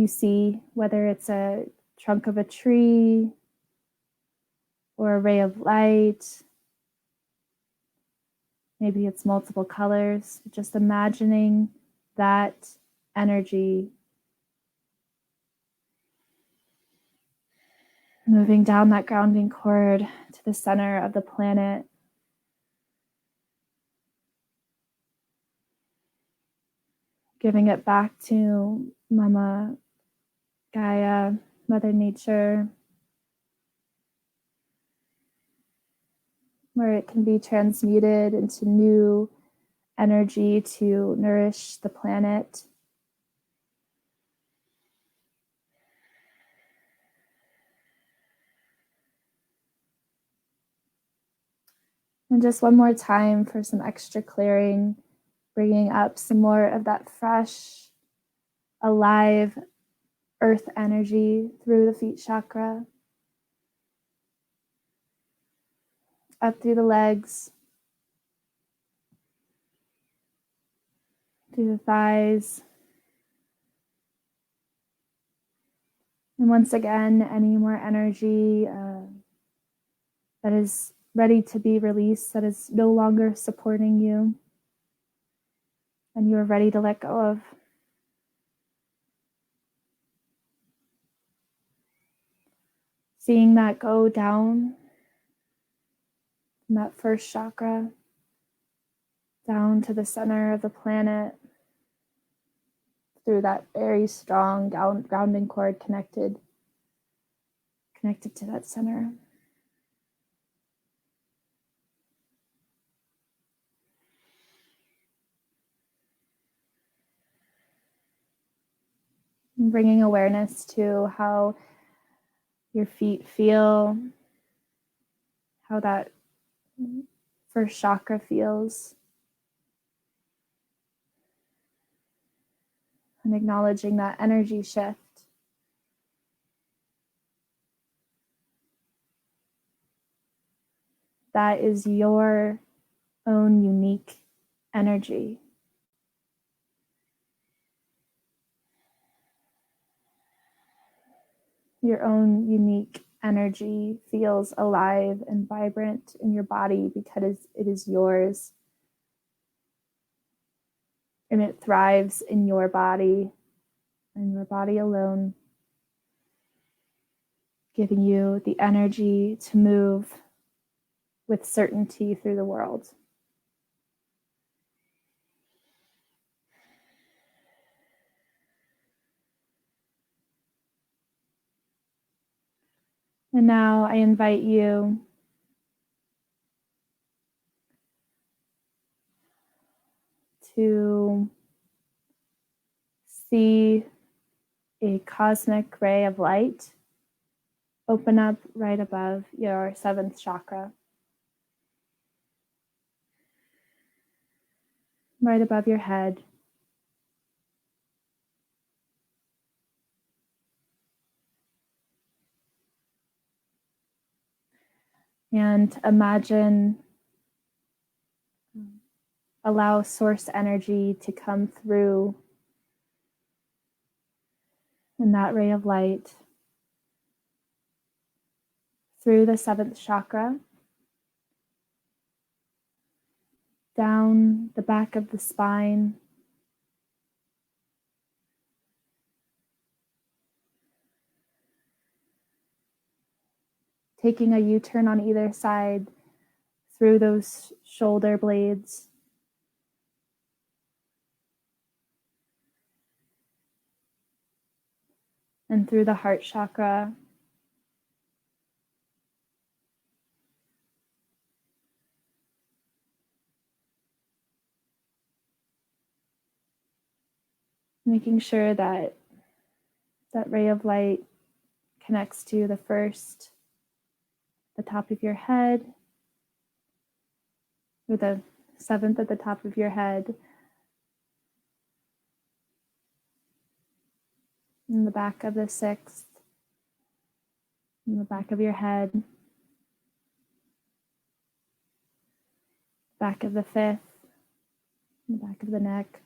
see, whether it's a trunk of a tree or a ray of light, maybe it's multiple colors, just imagining that energy moving down that grounding cord to the center of the planet. Giving it back to Mama Gaia, Mother Nature, where it can be transmuted into new energy to nourish the planet. And just one more time for some extra clearing, bringing up some more of that fresh, alive earth energy through the feet chakra, up through the legs, through the thighs. And once again, any more energy that is ready to be released, that is no longer supporting you, and you are ready to let go of. Seeing that go down from that first chakra, down to the center of the planet, through that very strong grounding cord connected to that center. And bringing awareness to how your feet feel, how that first chakra feels, and acknowledging that energy shift. that is your own unique energy. Your own unique energy feels alive and vibrant in your body because it is yours. And it thrives in your body and your body alone, giving you the energy to move with certainty through the world. And now I invite you to see a cosmic ray of light open up right above your seventh chakra, right above your head. And imagine, allow source energy to come through in that ray of light through the seventh chakra, down the back of the spine, taking a U-turn on either side through those shoulder blades, and through the heart chakra, making sure that that ray of light connects to the first, the top of your head, or the seventh at the top of your head, in the back of the sixth, in the back of your head, back of the fifth, in the back of the neck,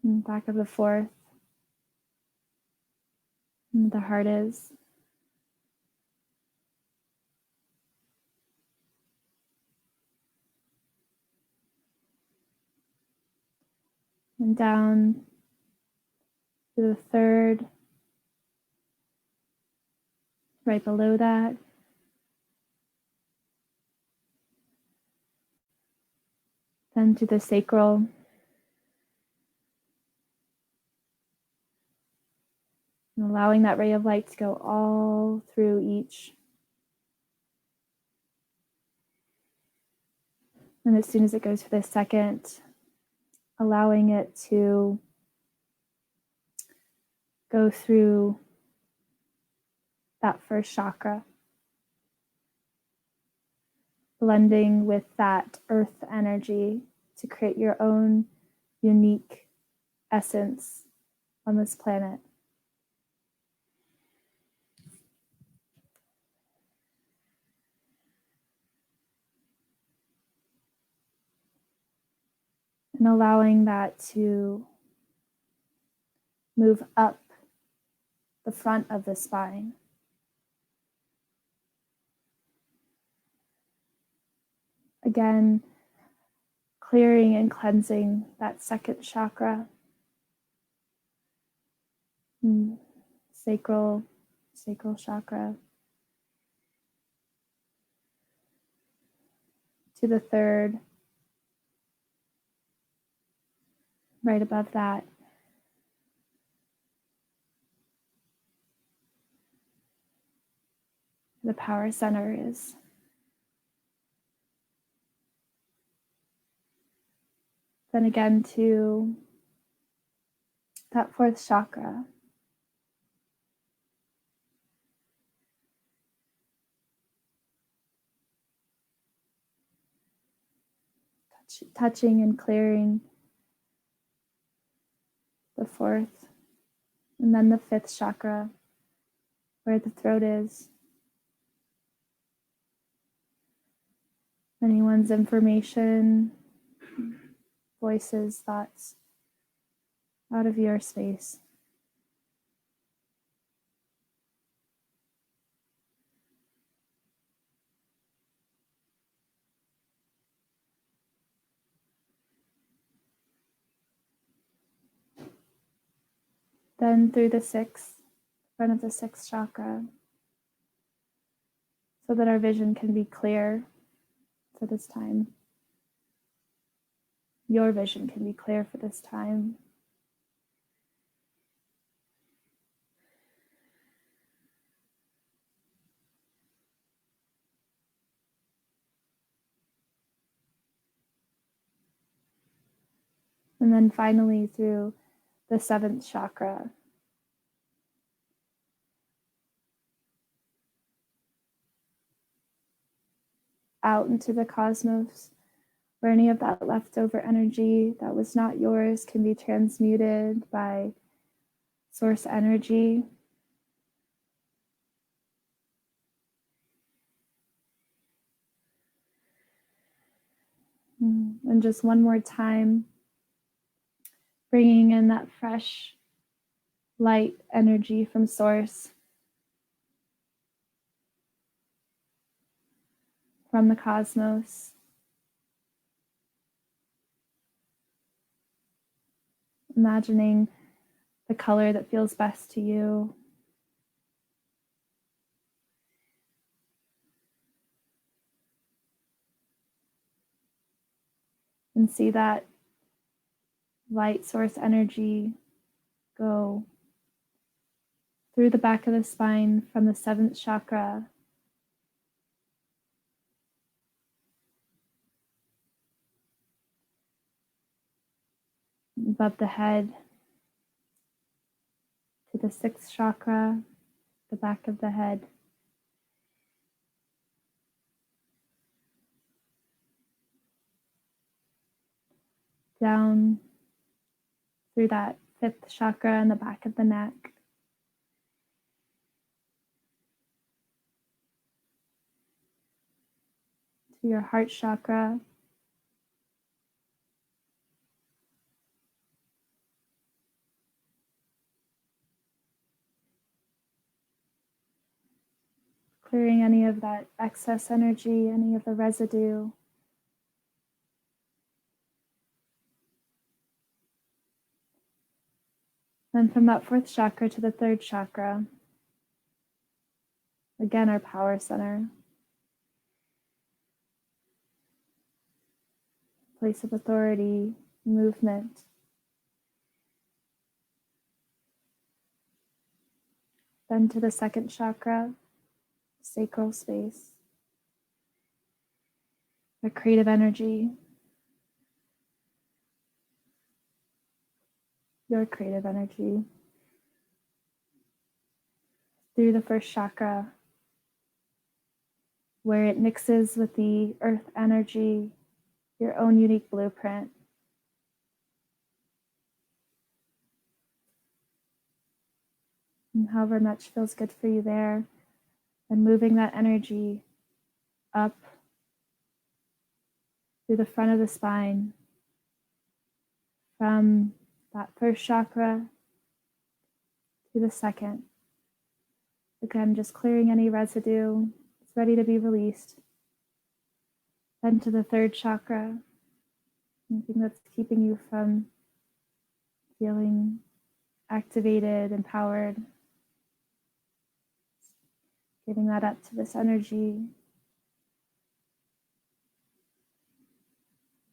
in the back of the fourth, and the heart is. And down to the third, right below that, then to the sacral, and allowing that ray of light to go all through each. And as soon as it goes to the second, allowing it to go through that first chakra, blending with that earth energy to create your own unique essence on this planet. And allowing that to move up the front of the spine. Again, clearing and cleansing that second chakra, sacral chakra, to the third, right above that, the power center is. Then again to that fourth chakra. Touching and clearing the fourth, and then the fifth chakra, where the throat is. Anyone's information, voices, thoughts out of your space. Then through the sixth, front of the sixth chakra, so that our vision can be clear for this time. Your vision can be clear for this time. And then finally through the seventh chakra, out into the cosmos, where any of that leftover energy that was not yours can be transmuted by source energy. And just one more time, bringing in that fresh light energy from source, from the cosmos. Imagining the color that feels best to you. And see that light source energy go through the back of the spine from the seventh chakra above the head to the sixth chakra, the back of the head, down through that fifth chakra in the back of the neck, to your heart chakra, clearing any of that excess energy, any of the residue. Then from that fourth chakra to the third chakra, again our power center, place of authority, movement. Then to the second chakra, sacral space, the creative energy, your creative energy, through the first chakra, where it mixes with the earth energy, your own unique blueprint. And however much feels good for you there, and moving that energy up through the front of the spine, from that first chakra to the second. Again, just clearing any residue. It's ready to be released. Then to the third chakra, anything that's keeping you from feeling activated, empowered. Giving that up to this energy.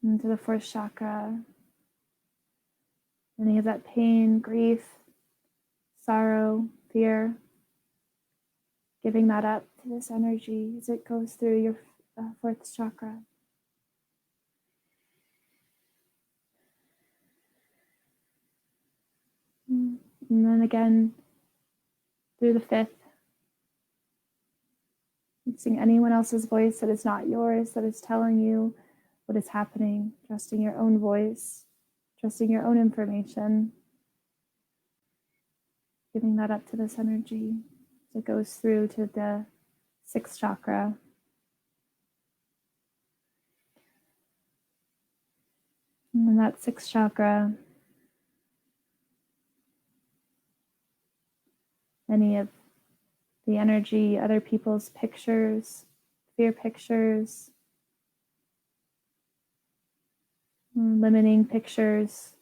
And to the fourth chakra, any of that pain, grief, sorrow, fear, giving that up to this energy as it goes through your fourth chakra. And then again, through the fifth, using anyone else's voice that is not yours, that is telling you what is happening, trusting your own voice, trusting your own information, giving that up to this energy. So it goes through to the 6th chakra. And in that 6th chakra, any of the energy, other people's pictures, fear pictures, limiting pictures,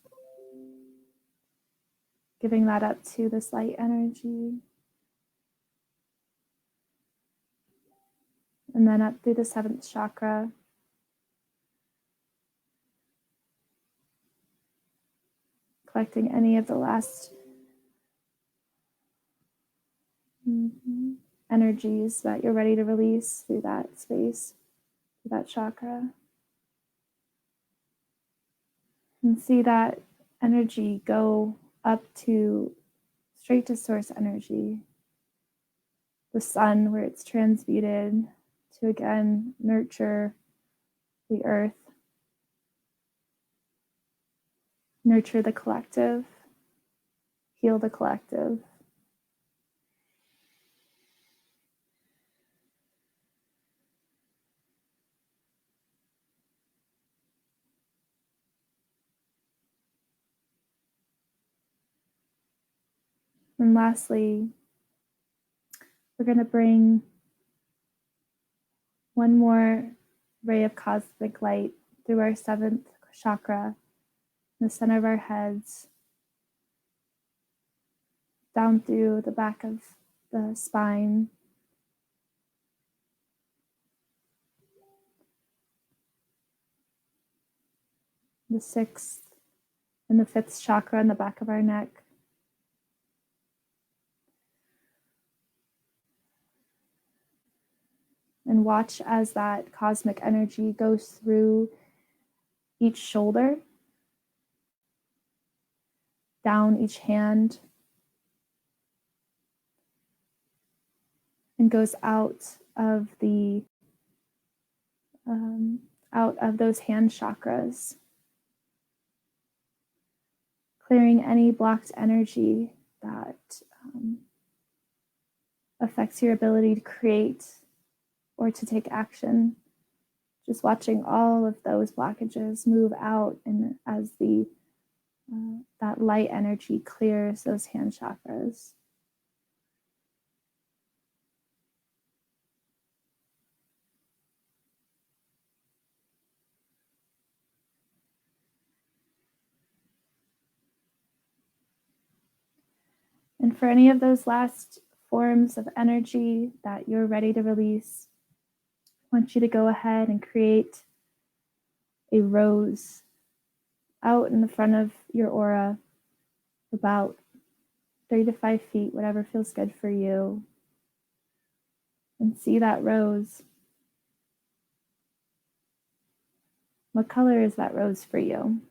giving that up to this light energy. And then up through the 7th chakra. Collecting any of the last energies that you're ready to release through that space, through that chakra. And see that energy go up to straight to source energy, the sun, where it's transmuted to again nurture the earth, nurture the collective, heal the collective. And lastly, we're going to bring one more ray of cosmic light through our 7th chakra, in the center of our heads, down through the back of the spine, the 6th and the 5th chakra in the back of our neck. And watch as that cosmic energy goes through each shoulder, down each hand, and goes out of those hand chakras, clearing any blocked energy that affects your ability to create or to take action. Just watching all of those blockages move out, and as that light energy clears those hand chakras. And for any of those last forms of energy that you're ready to release, I want you to go ahead and create a rose out in the front of your aura, about 3 to 5 feet, whatever feels good for you. And see that rose. What color is that rose for you?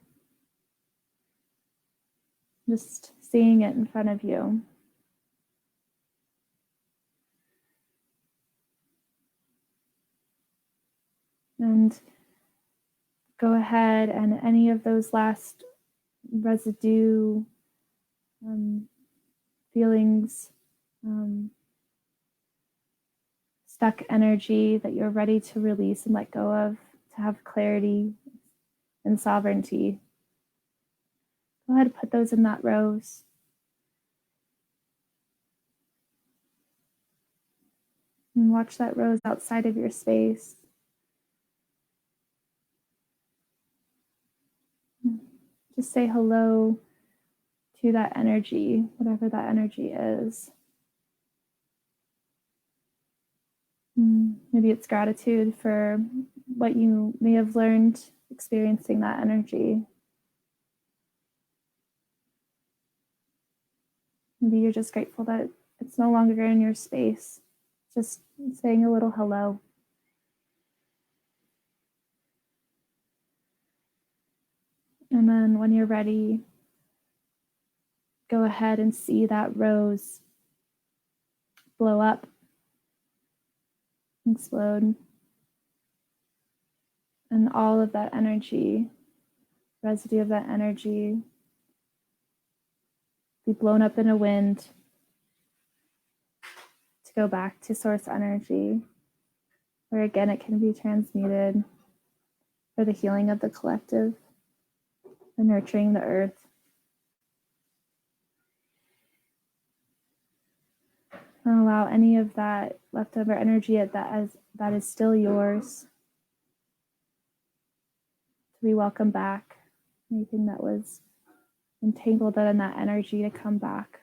Just seeing it in front of you. And go ahead and any of those last residue feelings, stuck energy that you're ready to release and let go of, to have clarity and sovereignty. Go ahead and put those in that rose. And watch that rose outside of your space. Just say hello to that energy, whatever that energy is. Maybe it's gratitude for what you may have learned experiencing that energy. Maybe you're just grateful that it's no longer in your space. Just saying a little hello. And then when you're ready, go ahead and see that rose blow up, explode, and all of that energy, residue of that energy, be blown up in a wind go back to source energy, where again it can be transmuted for the healing of the collective, the nurturing the earth. And allow any of that leftover energy that is still yours to be welcomed back. Anything that was entangled in that energy to come back.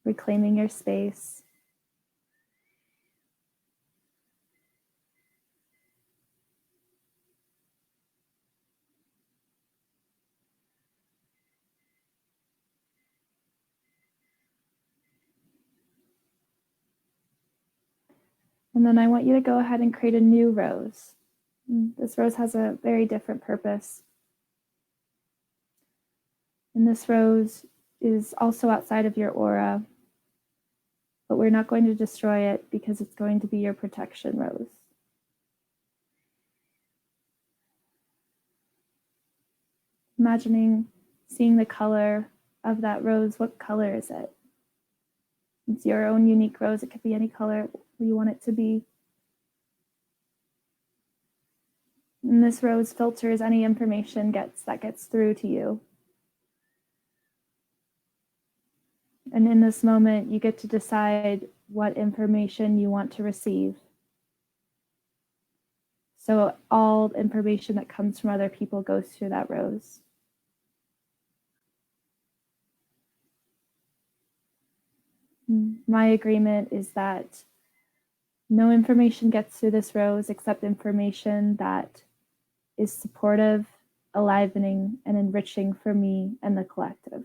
Reclaiming your space. And then I want you to go ahead and create a new rose. This rose has a very different purpose. And this rose is also outside of your aura, but we're not going to destroy it because it's going to be your protection rose. Imagining seeing the color of that rose. What color is it? It's your own unique rose. It could be any color you want it to be. And this rose filters any information that gets through to you. And in this moment, you get to decide what information you want to receive. So all information that comes from other people goes through that rose. My agreement is that no information gets through this rose except information that is supportive, enlivening, and enriching for me and the collective.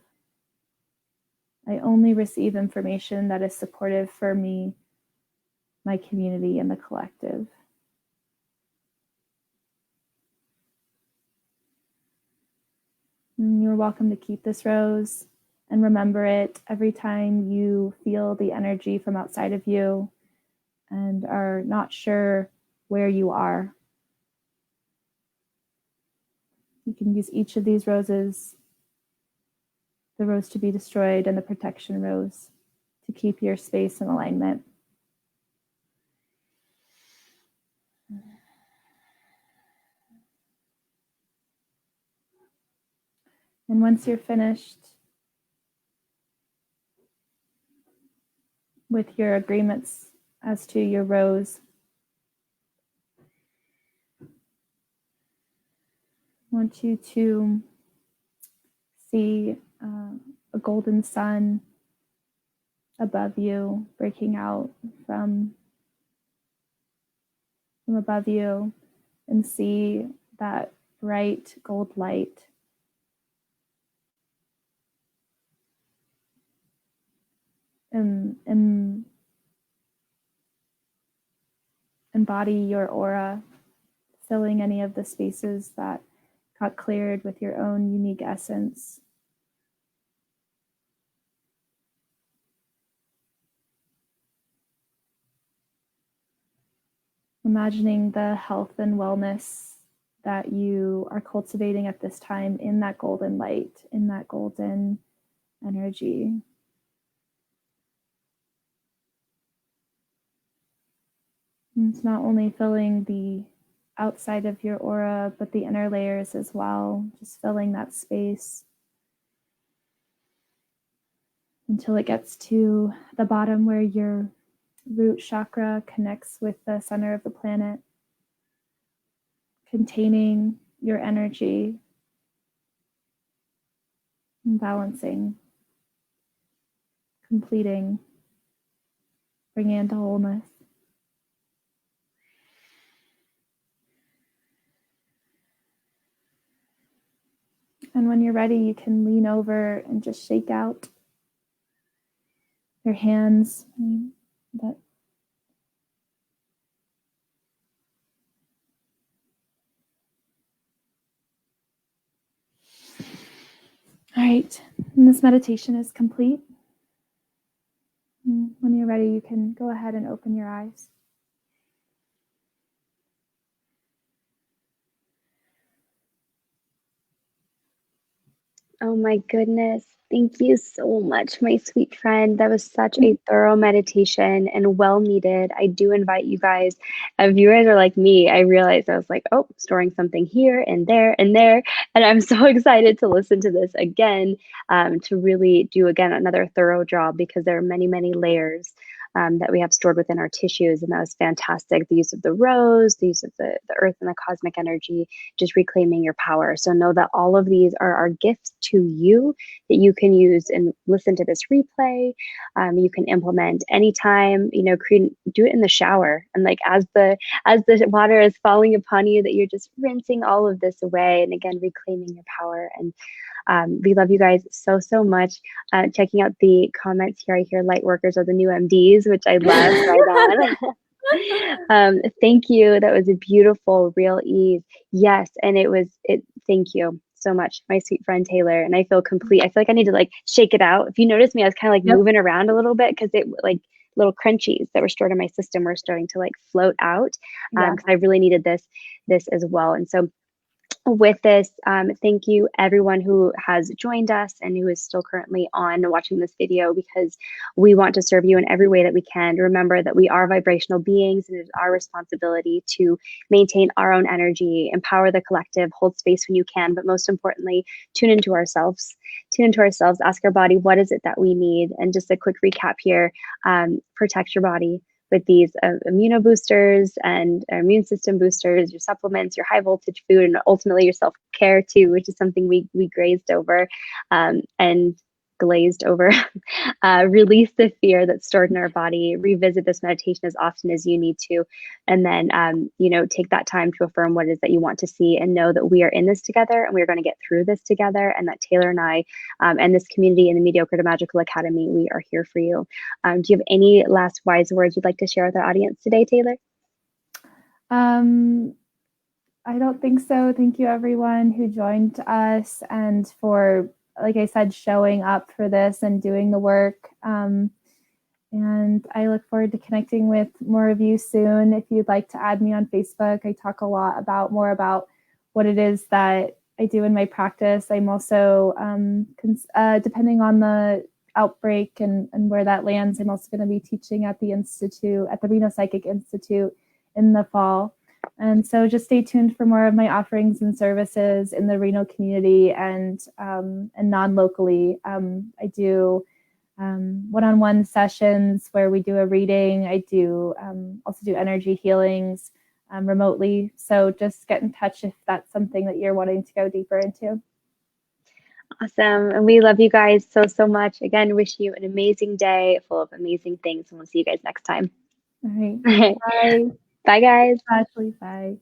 I only receive information that is supportive for me, my community, and the collective. And you're welcome to keep this rose and remember it every time you feel the energy from outside of you and are not sure where you are. You can use each of these roses, the rose to be destroyed and the protection rose, to keep your space in alignment. And once you're finished with your agreements as to your rose, I want you to see a golden sun above you, breaking out from above you, and see that bright gold light. And embody your aura, filling any of the spaces that got cleared with your own unique essence. Imagining the health and wellness that you are cultivating at this time in that golden light, in that golden energy. And it's not only filling the outside of your aura, but the inner layers as well, just filling that space until it gets to the bottom where your root chakra connects with the center of the planet, containing your energy and balancing, completing, bringing into wholeness. And when you're ready, you can lean over and just shake out your hands. All right, and this meditation is complete. And when you're ready, you can go ahead and open your eyes. Oh my goodness. Thank you so much, my sweet friend. That was such a thorough meditation and well needed. I do invite you guys, if you guys are like me, I realized I was like, oh, storing something here and there and there. And I'm so excited to listen to this again, to really do again another thorough job because there are many, many layers. That we have stored within our tissues. And that was fantastic. The use of the rose, the use of the earth and the cosmic energy, just reclaiming your power. So know that all of these are our gifts to you that you can use and listen to this replay. You can implement anytime, do it in the shower. And like as the water is falling upon you, that you're just rinsing all of this away. And again, reclaiming your power. And we love you guys so, so much. Checking out the comments here, I hear light workers are the new MDs, which I love. Right on. Thank you. That was a beautiful, real ease. Yes, and thank you so much, my sweet friend Taylor. And I feel complete. I feel like I need to like shake it out. If you notice me, I was kind of like Yep. moving around a little bit because it like little crunchies that were stored in my system were starting to like float out. Yeah. Because I really needed this as well. And so with this, thank you everyone who has joined us and who is still currently on watching this video, because we want to serve you in every way that we can. Remember that we are vibrational beings and it is our responsibility to maintain our own energy, empower the collective, hold space when you can, but most importantly, tune into ourselves, ask our body, what is it that we need? And just a quick recap here, protect your body with these immuno boosters and immune system boosters, your supplements, your high voltage food, and ultimately your self-care too, which is something we grazed over and glazed over. Release the fear that's stored in our body, revisit this meditation as often as you need to, and then take that time to affirm what it is that you want to see, and know that we are in this together and we're going to get through this together, and that Taylor and I and this community in the Mediocre to Magical Academy, we are here for you. Do you have any last wise words you'd like to share with our audience today, Taylor? I don't think so. Thank you everyone who joined us and for, like I said, showing up for this and doing the work. And I look forward to connecting with more of you soon. If you'd like to add me on Facebook, I talk a lot more about what it is that I do in my practice. I'm also, depending on the outbreak and where that lands, I'm also going to be teaching at the Institute, at the Reno Psychic Institute in the fall. And so just stay tuned for more of my offerings and services in the Reno community and non-locally. I do one-on-one sessions where we do a reading. I do also do energy healings remotely. So just get in touch if that's something that you're wanting to go deeper into. Awesome. And we love you guys so, so much. Again, wish you an amazing day full of amazing things. And we'll see you guys next time. All right. Bye. Bye, guys. Ashley, bye.